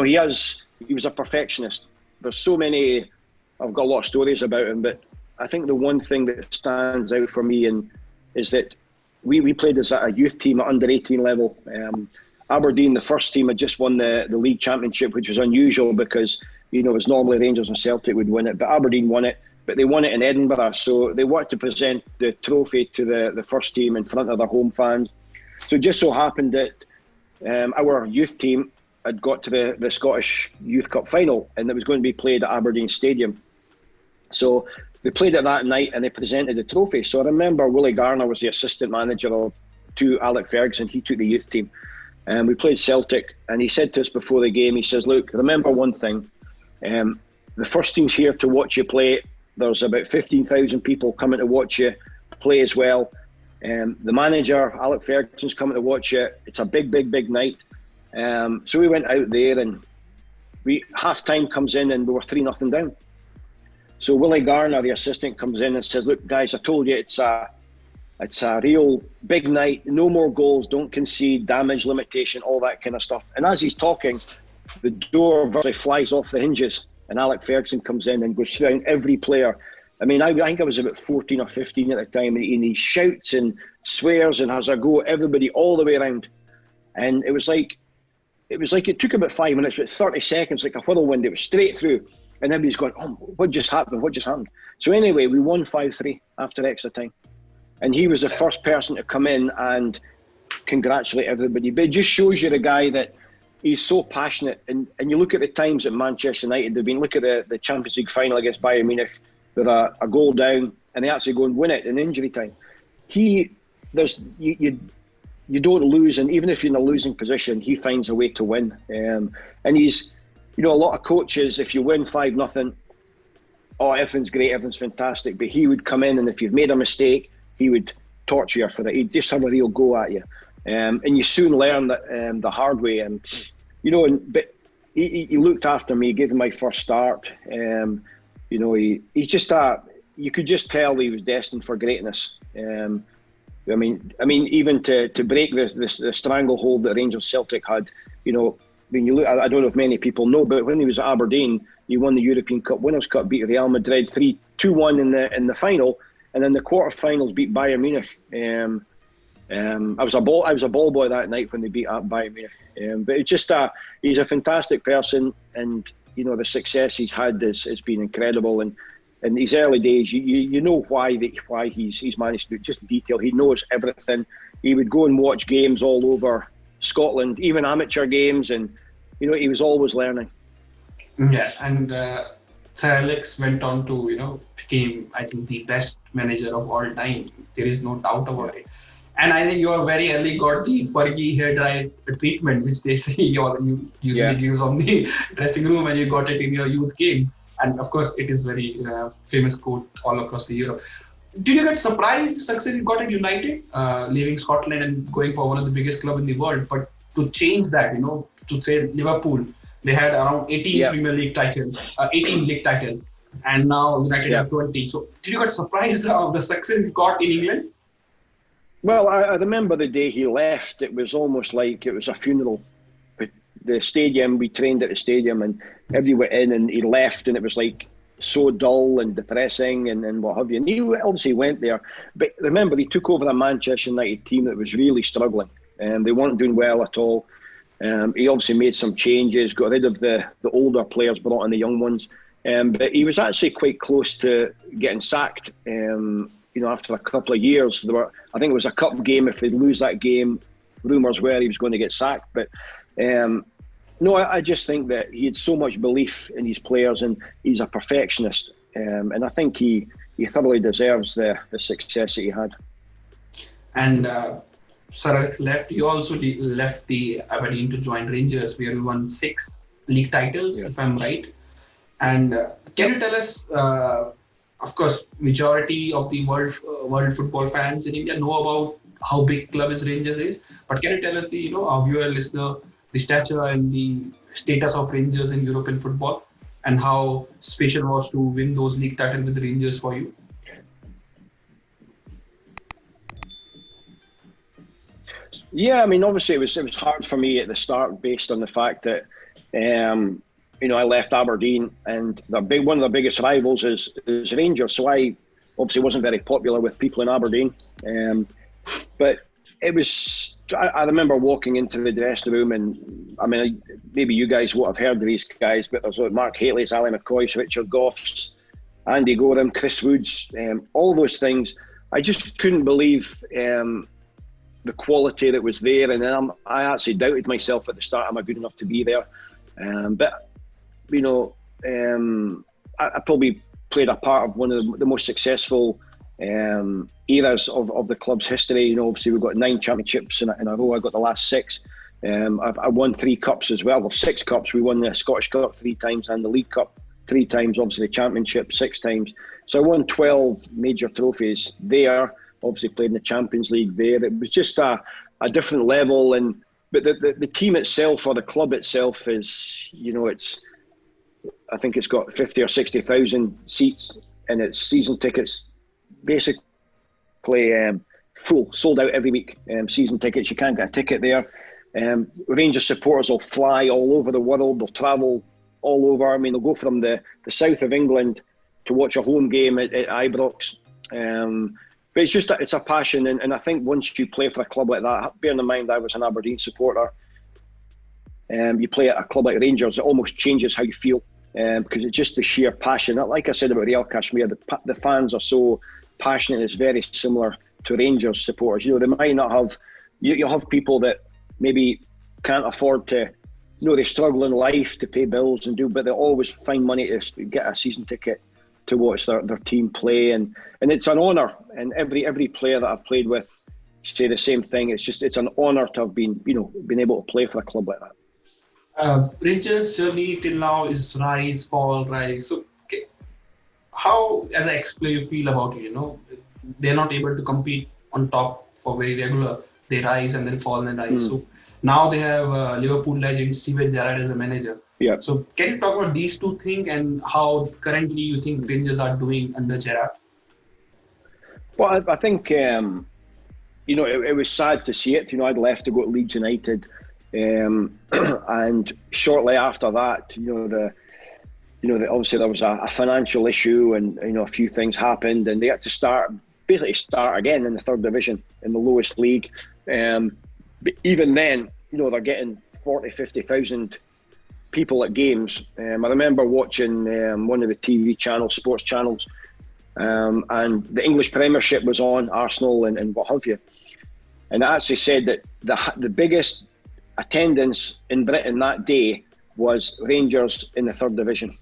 was a perfectionist. There's so many. I've got a lot of stories about him, but I think the one thing that stands out for me is that we played as a youth team at under 18 level. Aberdeen, the first team, had just won the league championship, which was unusual because it was normally Rangers and Celtic would win it, but Aberdeen won it. But they won it in Edinburgh, so they wanted to present the trophy to the first team in front of their home fans. So it just so happened that our youth team had got to the Scottish Youth Cup final, and it was going to be played at Aberdeen Stadium. So they played it that night and they presented the trophy. So I remember Willie Garner was the assistant manager to Alex Ferguson. He took the youth team. And we played Celtic, and he said to us before the game, he says, "Look, remember one thing. The first team's here to watch you play. There's about 15,000 people coming to watch you play as well. The manager, Alex Ferguson's coming to watch you. It's a big, big, big night." So we went out there, and half-time comes in, and we were 3-0 down. So Willie Garner, the assistant, comes in and says, "Look, guys, I told you it's a real big night. No more goals, don't concede, damage limitation, all that kind of stuff." And as he's talking, the door virtually flies off the hinges, and Alex Ferguson comes in and goes through every player. I mean, I think I was about 14 or 15 at the time, and he shouts and swears and has a go at everybody all the way around. And it was like it took about 5 minutes, but 30 seconds, like a whirlwind. It was straight through, and everybody's going, "Oh, what just happened? What just happened?" So anyway, we won 5-3 after extra time. And he was the first person to come in and congratulate everybody. But it just shows you the guy that he's so passionate. And you look at the times at Manchester United, look at the Champions League final against Bayern Munich, with a goal down, and they actually go and win it in injury time. You don't lose, and even if you're in a losing position, he finds a way to win. And he's, a lot of coaches, if you win 5-0, everything's great, everything's fantastic. But he would come in, and if you've made a mistake, he would torture you for it. He'd just have a real go at you. And you soon learn that the hard way. But he looked after me, gave me my first start. He's just you could just tell he was destined for greatness. I mean, even to break the stranglehold that Rangers Celtic had, when you look, I don't know if many people know, but when he was at Aberdeen, he won the European Cup Winners' Cup, beat Real Madrid 2-1 in the final. And then the quarterfinals beat Bayern Munich. I was a ball boy that night when they beat Bayern Munich. But it's just he's a fantastic person, and the success he's had has been incredible. And in these early days, you know why he's managed to just detail. He knows everything. He would go and watch games all over Scotland, even amateur games, and he was always learning. Yeah, and Sir Alex went on to became, I think, the best manager of all time. There is no doubt about it. And I think you are very early got the Fergie hair dye treatment, which they say you usually use on the dressing room, and you got it in your youth game. And of course, it is very famous quote all across the Europe. Did you get surprised success you got at United, leaving Scotland and going for one of the biggest club in the world? But to change that, to say Liverpool, they had around 18 Premier League titles, 18 league titles, and now United have 20. So did you get surprised of the success you got in England? Well, I remember the day he left. It was almost like it was a funeral. The stadium, we trained at the stadium, and everybody went in, and he left, and it was like so dull and depressing and what have you. And he obviously went there. But remember, he took over a Manchester United team that was really struggling, and they weren't doing well at all. He obviously made some changes, got rid of the older players, brought in the young ones. But he was actually quite close to getting sacked. After a couple of years, I think it was a cup game. If they'd lose that game, rumours were he was going to get sacked. But no, I just think that he had so much belief in his players, and he's a perfectionist. And I think he thoroughly deserves the success that he had. And Sir Alex left, you also left the Aberdeen to join Rangers, where you won 6 league titles, Yeah. if I'm right. And can you tell us, of course, majority of the world football fans in India know about how big club is Rangers is, but can you tell us the, our viewer listener, the stature and the status of Rangers in European football, and how special was to win those league titles with Rangers for you? Yeah, I mean, obviously it was hard for me at the start based on the fact that, I left Aberdeen, and one of the biggest rivals is Rangers. So I obviously wasn't very popular with people in Aberdeen. But it was, I remember walking into the dressing room, and I mean, maybe you guys won't have heard of these guys, but there's Mark Hateley's, Ali McCoy's, Richard Goff's, Andy Gorham, Chris Woods, all those things. I just couldn't believe the quality that was there, and then I actually doubted myself at the start. Am I good enough to be there? But I probably played a part of one of the most successful eras of the club's history. Obviously we've got 9 championships in a row. I got the last 6. I won 3 cups as well. Well, 6 cups. We won the Scottish Cup 3 times and the League Cup 3 times. Obviously the Championship 6 times. So I won 12 major trophies there. Obviously played in the Champions League there. It was just a different level, but the team itself, or the club itself, is I think it's got 50 or 60,000 seats, and its season tickets basically full, sold out every week. Season tickets, you can't get a ticket there. Rangers supporters will fly all over the world. They'll travel all over. I mean, they'll go from the south of England to watch a home game at Ibrox. But it's a passion, and I think once you play for a club like that, bearing in mind I was an Aberdeen supporter, you play at a club like Rangers, it almost changes how you feel, because it's just the sheer passion. Like I said about Real Kashmir, the fans are so passionate. It's very similar to Rangers supporters. They might not have, you'll have people that maybe can't afford to, they struggle in life to pay bills but they always find money to get a season ticket to watch their team play, and it's an honour. And every player that I've played with say the same thing. It's an honour to have been able to play for a club like that. Rangers' journey till now is rise, fall, rise. So, how, as I explained, you feel about it? They're not able to compete on top for very regular. They rise and then fall and rise. So now they have Liverpool legend Steven Gerrard as a manager. Yeah. So can you talk about these two things and how currently you think Rangers are doing under Gerrard? Well, I think it was sad to see it. I'd left to go to Leeds United, and shortly after that, obviously there was a financial issue, and a few things happened, and they had to start again in the 3rd division, in the lowest league. But even then, they're getting 40, 50,000 people at games. I remember watching one of the TV channels, sports channels, and the English Premiership was on, Arsenal and what have you. And it actually said that the biggest attendance in Britain that day was Rangers in the 3rd division.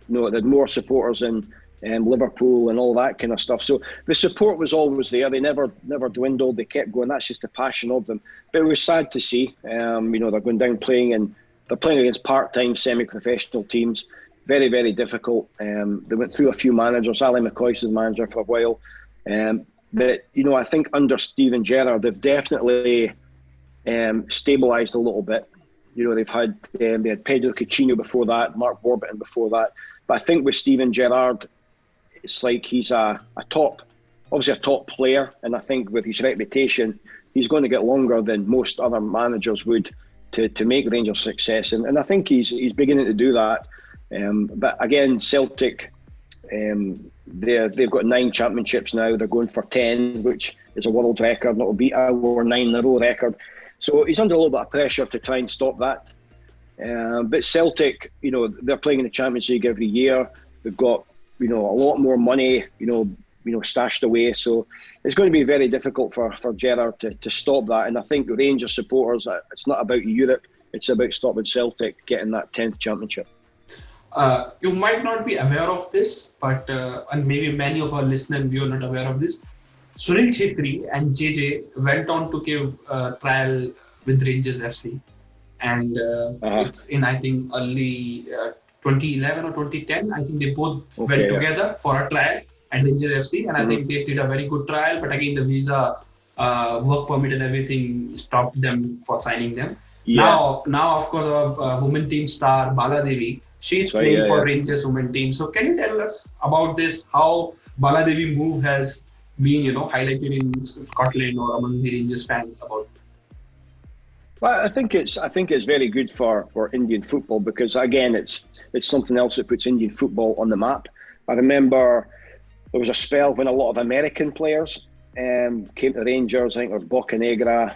They had more supporters in Liverpool and all that kind of stuff. So the support was always there. They never dwindled. They kept going. That's just the passion of them. But it was sad to see. They're going down they're playing against part-time semi-professional teams. Very, very difficult. They went through a few managers. Ali McCoy was manager for a while. But I think under Steven Gerrard, they've definitely stabilised a little bit. They had Pedro Caixinha before that, Mark Warburton before that. But I think with Steven Gerrard, it's like he's obviously a top player, and I think with his reputation, he's going to get longer than most other managers would to make Rangers success, and I think he's beginning to do that. But again, Celtic, they've got 9 championships now. They're going for 10, which is a world record. That'll beat our 9 in a row record. So he's under a little bit of pressure to try and stop that. But Celtic, they're playing in the Champions League every year. They've got a lot more money, stashed away. So it's going to be very difficult for Gerrard to stop that. And I think Rangers supporters, it's not about Europe. It's about stopping Celtic getting that 10th championship. You might not be aware of this, but and maybe many of our listeners and viewers are not aware of this. Sunil Chhetri and Jeje went on to give a trial with Rangers FC, and it's in, I think, early 2011 or 2010. I think they both went together for a trial at Rangers FC, and I think they did a very good trial. But again, the visa, work permit, and everything stopped them for signing them. Yeah. Now, of course, our women team star Bala Devi, she's playing for Rangers women team. So, can you tell us about this? How Bala Devi move has been, highlighted in Scotland or among the Rangers fans about? Well, I think it's very good for Indian football, because again, it's something else that puts Indian football on the map. I remember there was a spell when a lot of American players came to Rangers. I think there was Bocanegra,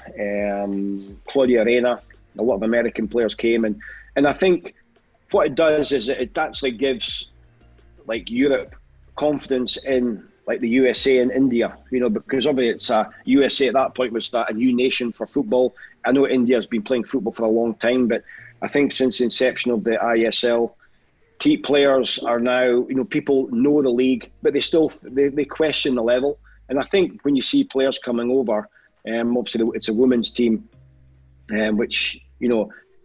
Claudia Reyna. A lot of American players came, and I think what it does is it actually gives like Europe confidence in like the USA and India, because obviously it's USA at that point was a new nation for football. I know India has been playing football for a long time, but I think since the inception of the ISL, players are now, people know the league, but they still they question the level. And I think when you see players coming over, obviously it's a women's team, which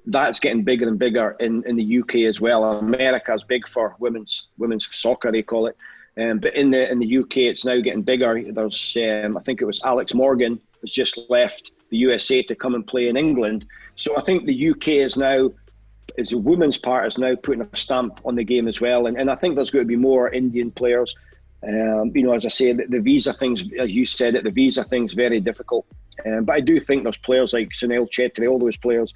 that's getting bigger and bigger in the UK as well. America is big for women's soccer, they call it. But in the UK, it's now getting bigger. There's, I think it was Alex Morgan has just left the USA to come and play in England. So I think the UK is now, as the women's part, is now putting a stamp on the game as well. And I think there's going to be more Indian players. As I say, the visa things, as you said, the visa thing's very difficult. But I do think there's players like Sunil Chhetri, all those players,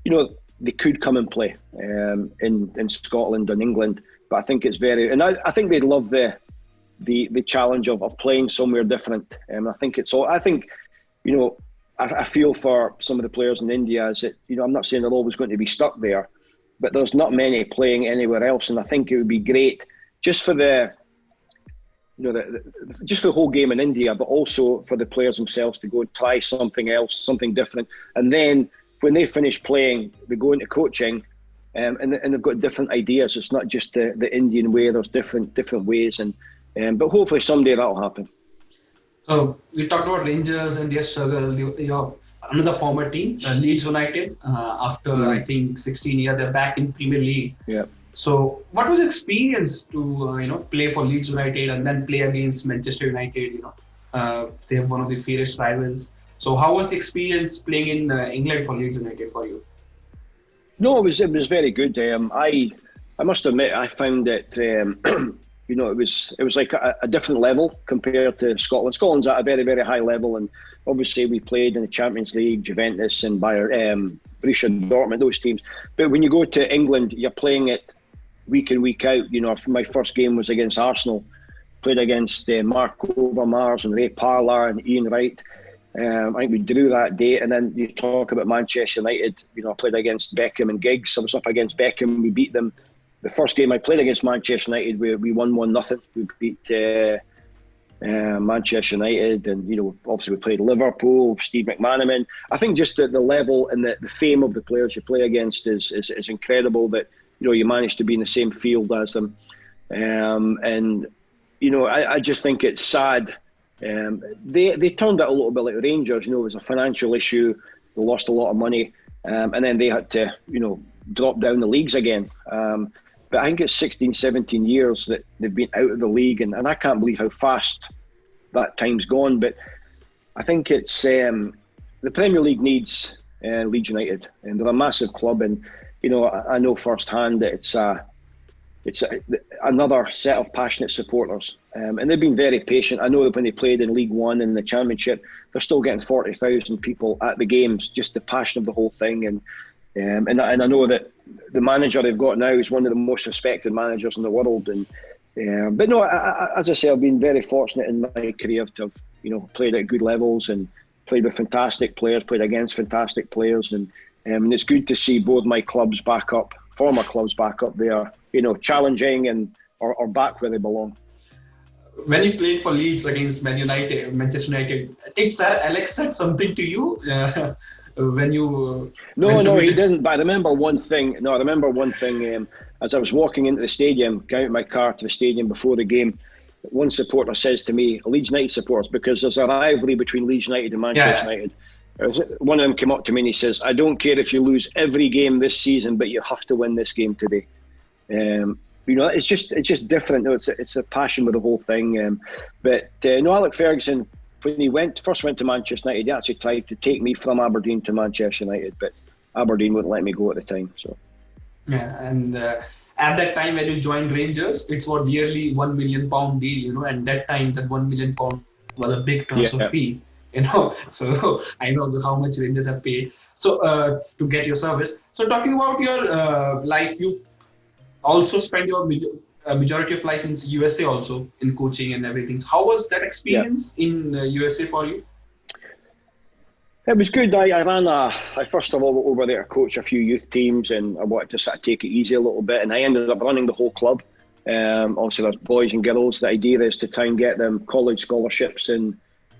they could come and play in Scotland and England. But I think it's I think they love the challenge of playing somewhere different. I think I feel for some of the players in India is that, I'm not saying they're always going to be stuck there, but there's not many playing anywhere else. And I think it would be great just for just for the whole game in India, but also for the players themselves to go and try something else, something different. And then when they finish playing, they go into coaching. And they've got different ideas. It's not just the Indian way. There's different ways, but hopefully someday that'll happen. So we talked about Rangers and their struggle. Another former team, Leeds United. After I think 16 years, they're back in Premier League. Yeah. So what was the experience to play for Leeds United and then play against Manchester United? They have one of the fiercest rivals. So how was the experience playing in England for Leeds United for you? No, it was very good. I must admit, I found it. It was like a different level compared to Scotland. Scotland's at a very, very high level, and obviously we played in the Champions League, Juventus and Bayern, Borussia Dortmund, those teams. But when you go to England, you're playing it week in, week out. My first game was against Arsenal. Played against Mark Overmars and Ray Parlour and Ian Wright. I think we drew that day, and then you talk about Manchester United. I played against Beckham and Giggs. I was up against Beckham. We beat them. The first game I played against Manchester United, we won 1-0. We beat Manchester United, and obviously we played Liverpool, Steve McManaman. I think just the level and the fame of the players you play against is incredible. That you managed to be in the same field as them, and I just think it's sad. They turned it a little bit like Rangers. It was a financial issue. They lost a lot of money, and then they had to, drop down the leagues again. But I think it's 16, 17 years that they've been out of the league, and I can't believe how fast that time's gone. But I think it's the Premier League needs Leeds United, and they're a massive club, and I know firsthand that it's another set of passionate supporters, and they've been very patient. I know that when they played in League One and the Championship, they're still getting 40,000 people at the games. Just the passion of the whole thing, and I know that the manager they've got now is one of the most respected managers in the world. And but no, as I say, I've been very fortunate in my career to have played at good levels and played with fantastic players, played against fantastic players, and it's good to see both my clubs back up, former clubs back up there, challenging and or back where they belong. When you played for Leeds against Manchester United, did Sir Alex said something to you when you? No, he didn't. But I remember one thing. As I was walking into the stadium, going out of my car to the stadium before the game, one supporter says to me, Leeds United supporters, because there's a rivalry between Leeds United and Manchester United. One of them came up to me and he says, I don't care if you lose every game this season, but you have to win this game today. It's just different. It's a passion with the whole thing. But Alex Ferguson, when he first went to Manchester United, he actually tried to take me from Aberdeen to Manchester United, but Aberdeen wouldn't let me go at the time. So yeah, and at that time when you joined Rangers, it's what nearly £1 million deal, and that time that £1 million was a big transfer fee, So I know how much Rangers have paid. So to get your service. So talking about your life, you also spent your majority of life in USA also in coaching and everything. So how was that experience in USA for you? It was good. I first of all went over there to coach a few youth teams, and I wanted to sort of take it easy a little bit, and I ended up running the whole club. Also, there's boys and girls. The idea is to try and get them college scholarships in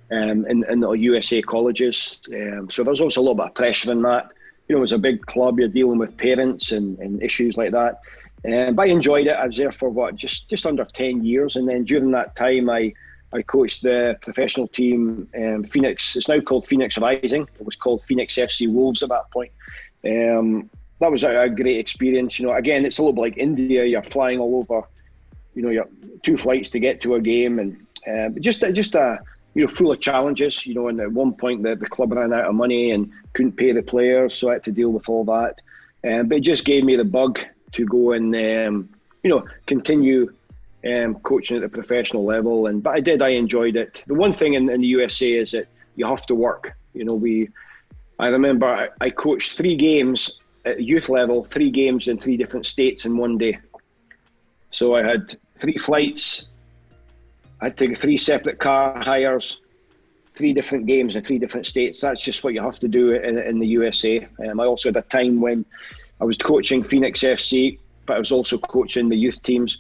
the USA colleges. So there's also a little bit of pressure in that. It was a big club. You're dealing with parents and issues like that. But I enjoyed it. I was there for just under 10 years, and then during that time, I coached the professional team, Phoenix. It's now called Phoenix Rising. It was called Phoenix FC Wolves at that point. That was a great experience. Again, it's a little bit like India. You're flying all over. You're 2 flights to get to a game, and just full of challenges. And at one point the club ran out of money and couldn't pay the players, so I had to deal with all that. But it just gave me the bug to go and continue coaching at the professional level, but I enjoyed it. The one thing in the USA is that you have to work. I remember I coached 3 games at youth level, 3 games in 3 different states in one day. So I had 3 flights, I had to take 3 separate car hires, 3 different games in 3 different states. That's just what you have to do in the USA. I also had a time when I was coaching Phoenix FC, but I was also coaching the youth teams.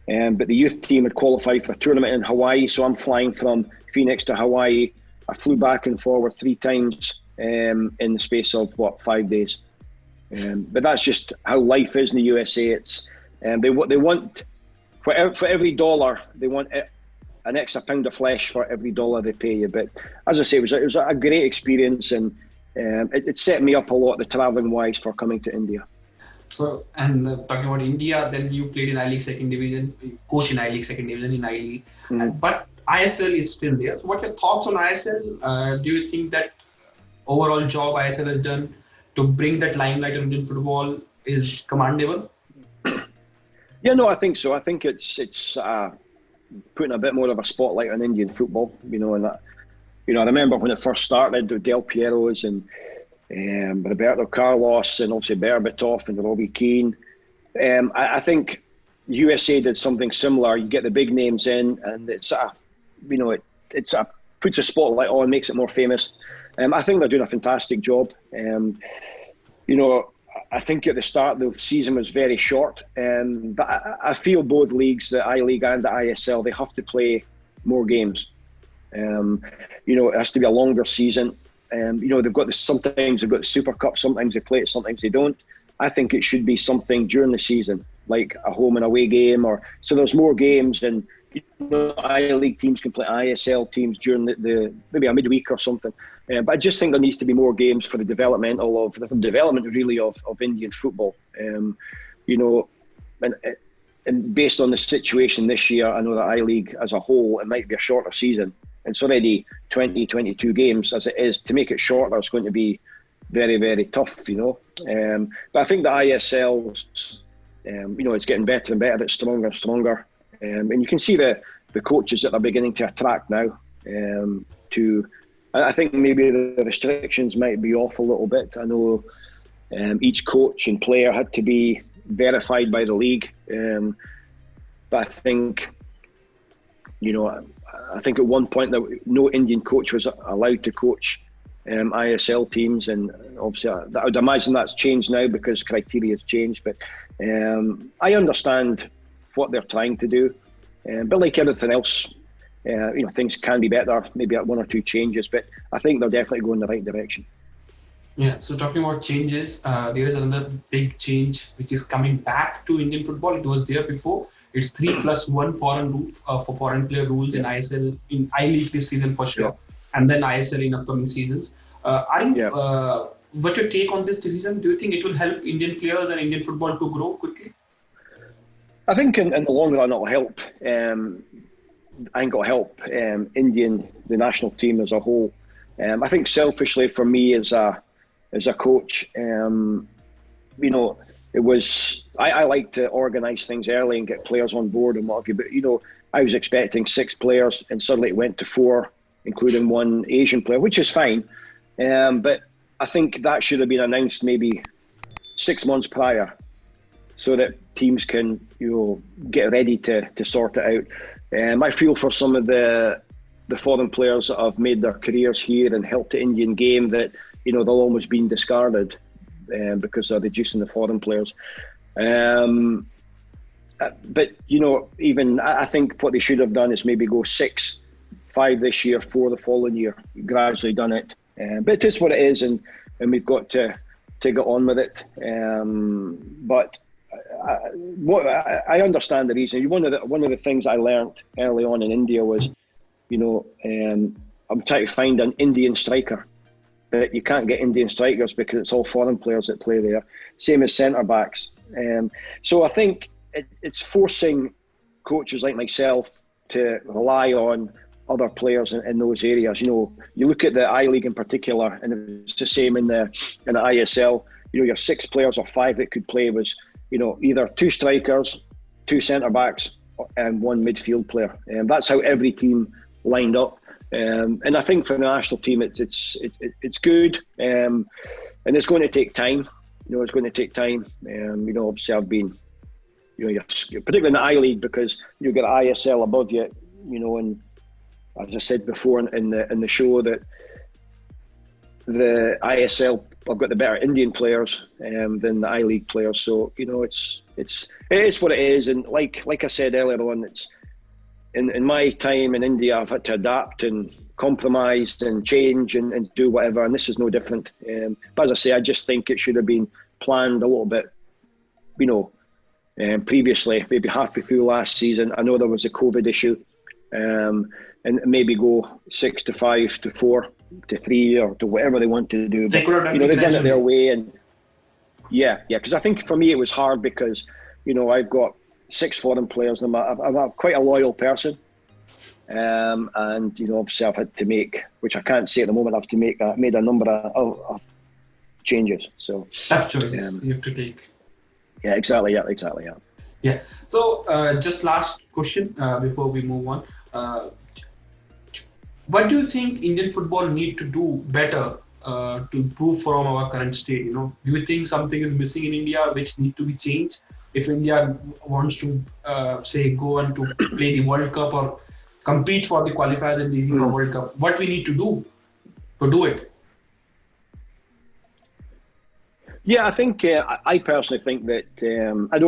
But the youth team had qualified for a tournament in Hawaii, so I'm flying from Phoenix to Hawaii. I flew back and forward 3 times in the space of 5 days. But that's just how life is in the USA. It's they want for every dollar they want an extra pound of flesh for every dollar they pay you. But as I say, it was a great experience, and it set me up a lot, the travelling wise, for coming to India. So, and talking about India, then you played in I-League Second Division, coach in I-League Second Division in I-League. But ISL is still there. So what are your thoughts on ISL? Do you think that overall job ISL has done to bring that limelight of Indian football is commendable? Yeah, no, I think so. I think it's putting a bit more of a spotlight on Indian football, and that, I remember when it first started with Del Piero's and Roberto Carlos and obviously Berbatov and Robbie Keane. I think USA did something similar. You get the big names in, and it puts a spotlight on, makes it more famous. I think they're doing a fantastic job. I think at the start the season was very short, but I feel both leagues, the I-League and the ISL, they have to play more games. It has to be a longer season. Sometimes they've got the Super Cup, sometimes they play it, sometimes they don't. I think it should be something during the season, like a home and away game, so there's more games, and I-League teams can play ISL teams during the maybe a midweek or something. But I just think there needs to be more games for the development really of Indian football. And based on the situation this year, I know that I-League as a whole, it might be a shorter season. It's already 20, 22 games as it is. To make it shorter, it's going to be very, very tough, But I think the ISL, it's getting better and better. It's stronger and stronger. And you can see the coaches that are beginning to attract now. I think maybe the restrictions might be off a little bit. I know each coach and player had to be verified by the league. But I think, I think at one point that no Indian coach was allowed to coach ISL teams, and obviously I would imagine that's changed now because criteria has changed. But I understand what they're trying to do, but like everything else, things can be better. Maybe 1 or 2 changes, but I think they're definitely going in the right direction. Yeah. So talking about changes, there is another big change which is coming back to Indian football. It was there before. It's 3+1 foreign rules for foreign player rules in ISL, in I-League this season for sure, and then ISL in upcoming seasons. What's your take on this decision? Do you think it will help Indian players and Indian football to grow quickly? I think in the long run it'll help. I think it'll help the national team as a whole. I think selfishly for me as a coach, it was I like to organise things early and get players on board and what have you. But I was expecting 6 players and suddenly it went to 4, including 1 Asian player, which is fine. But I think that should have been announced maybe 6 months prior, so that teams can get ready to sort it out. I feel for some of the foreign players that have made their careers here and helped the Indian game that they'll almost been discarded because they're reducing the foreign players. But even I think what they should have done is maybe go 6, 5 this year, 4 the following year. Gradually done it, but it is what it is, and we've got to get on with it. But I understand the reason. One of the things I learnt early on in India was, I'm trying to find an Indian striker. But you can't get Indian strikers because it's all foreign players that play there. Same as centre backs. So I think it's forcing coaches like myself to rely on other players in those areas. You look at the I-League in particular, and it's the same in the ISL. Your 6 players or 5 that could play was either 2 strikers, 2 centre backs, and 1 midfield player. That's how every team lined up. And I think for the national team, it's good, and it's going to take time. It's going to take time. Obviously I've been, particularly in the I-League, because you get ISL above you, and as I said before in the show, that the ISL have got the better Indian players than the I-League players. So it is what it is, and like I said earlier on, it's in my time in India, I've had to adapt and compromise and change and do whatever, and this is no different. But as I say, I just think it should have been planned a little bit, previously, maybe halfway through last season. I know there was a COVID issue, and maybe go 6 to 5 to 4 to 3 or to whatever they want to do. But, they've done it their way, and because I think for me it was hard because I've got 6 foreign players, and I'm quite a loyal person, and obviously I've had to make, which I can't say at the moment, I've made a number of changes. So tough choices you have to take. Yeah, exactly. Yeah. So just last question before we move on. What do you think Indian football need to do better to improve from our current state? Do you think something is missing in India which need to be changed? If India wants to, go on to play the World Cup or compete for the qualifiers in the FIFA World Cup, what we need to do it? Yeah, I think I personally think that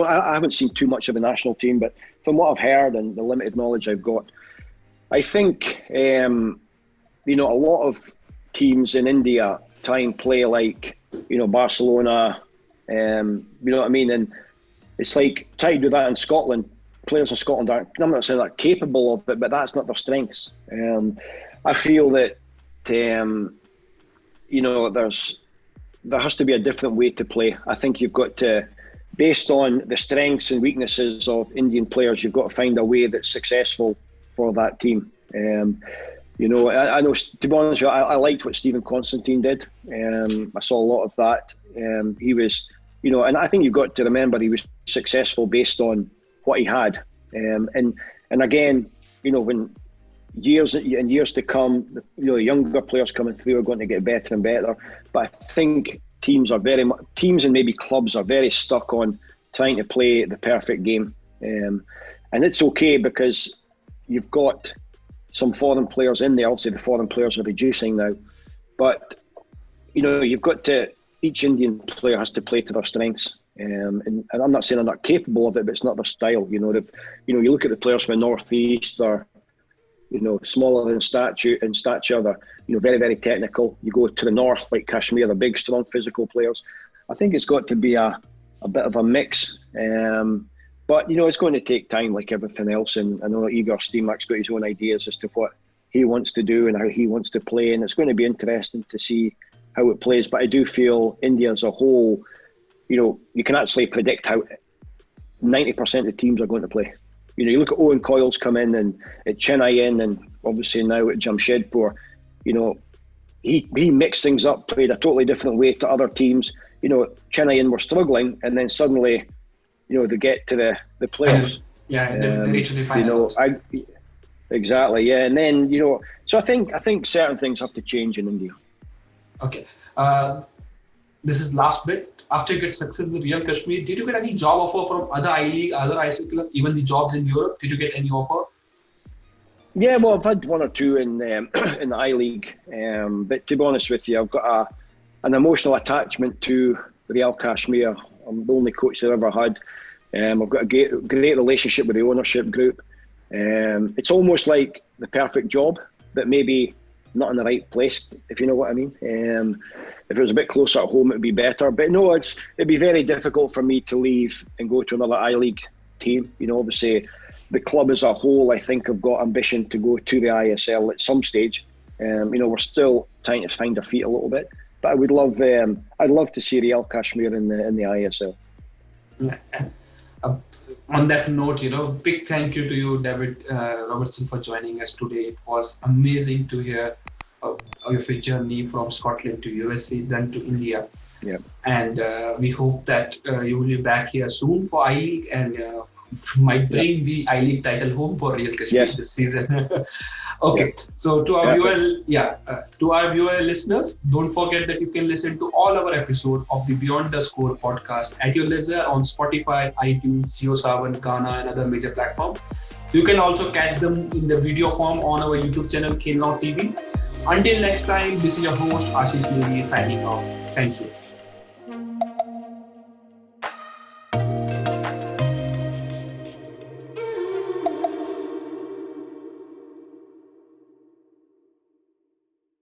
I haven't seen too much of the national team, but from what I've heard and the limited knowledge I've got, I think a lot of teams in India try and play like Barcelona, you know what I mean, and it's like try to do that in Scotland. Players in Scotland aren't, I'm not saying they're capable of it, but that's not their strengths. I feel that there has to be a different way to play. I think you've got to, based on the strengths and weaknesses of Indian players, you've got to find a way that's successful for that team. I know, to be honest with you, I liked what Stephen Constantine did. I saw a lot of that. He was, and I think you've got to remember he was successful based on what he had. And again, when years and years to come, younger players coming through are going to get better and better. But I think teams and maybe clubs are very stuck on trying to play the perfect game. And it's okay because you've got some foreign players in there. Obviously, the foreign players are reducing now. But, you've got to, each Indian player has to play to their strengths. And I'm not saying they're not capable of it, but it's not their style. You look at the players from the North East, they're, smaller in stature, they're, very, very technical. You go to the North, like Kashmir, they're big, strong, physical players. I think it's got to be a bit of a mix. But, it's going to take time like everything else. And I know Igor Stimac's got his own ideas as to what he wants to do and how he wants to play. And it's going to be interesting to see how it plays. But I do feel India as a whole, you can actually predict how 90% of the teams are going to play. You look at Owen Coyle's come in and at Chennai and obviously now at Jamshedpur, he mixed things up, played a totally different way to other teams. Chennai were struggling and then suddenly, they get to the playoffs. Yeah, they reach the final. Exactly, yeah. And then, so I think certain things have to change in India. Okay. This is last bit. After you get success in Real Kashmir, did you get any job offer from other I-League, other IC clubs, even the jobs in Europe? Did you get any offer? Yeah, well, I've had one or two in the I-League. But to be honest with you, I've got an emotional attachment to Real Kashmir. I'm the only coach I've ever had. I've got a great relationship with the ownership group. It's almost like the perfect job, but maybe not in the right place, if you know what I mean. If it was a bit closer at home, it'd be better. But no, it'd be very difficult for me to leave and go to another I-League team. Obviously, the club as a whole, I think, have got ambition to go to the ISL at some stage. We're still trying to find our feet a little bit. But I'd love to see Real Kashmir in the ISL. On that note, big thank you to you, David Robertson, for joining us today. It was amazing to hear of your journey from Scotland to USA, then to India. Yeah. And we hope that you will be back here soon for I-League and might bring the I-League title home for Real Kashmir this season. Okay, so to our viewer listeners, don't forget that you can listen to all our episodes of the Beyond the Score podcast at your leisure on Spotify, iTunes, JioSaavn, Ghana, and other major platforms. You can also catch them in the video form on our YouTube channel, Khel TV. Until next time, this is your host Ashish Negi signing off. Thank you.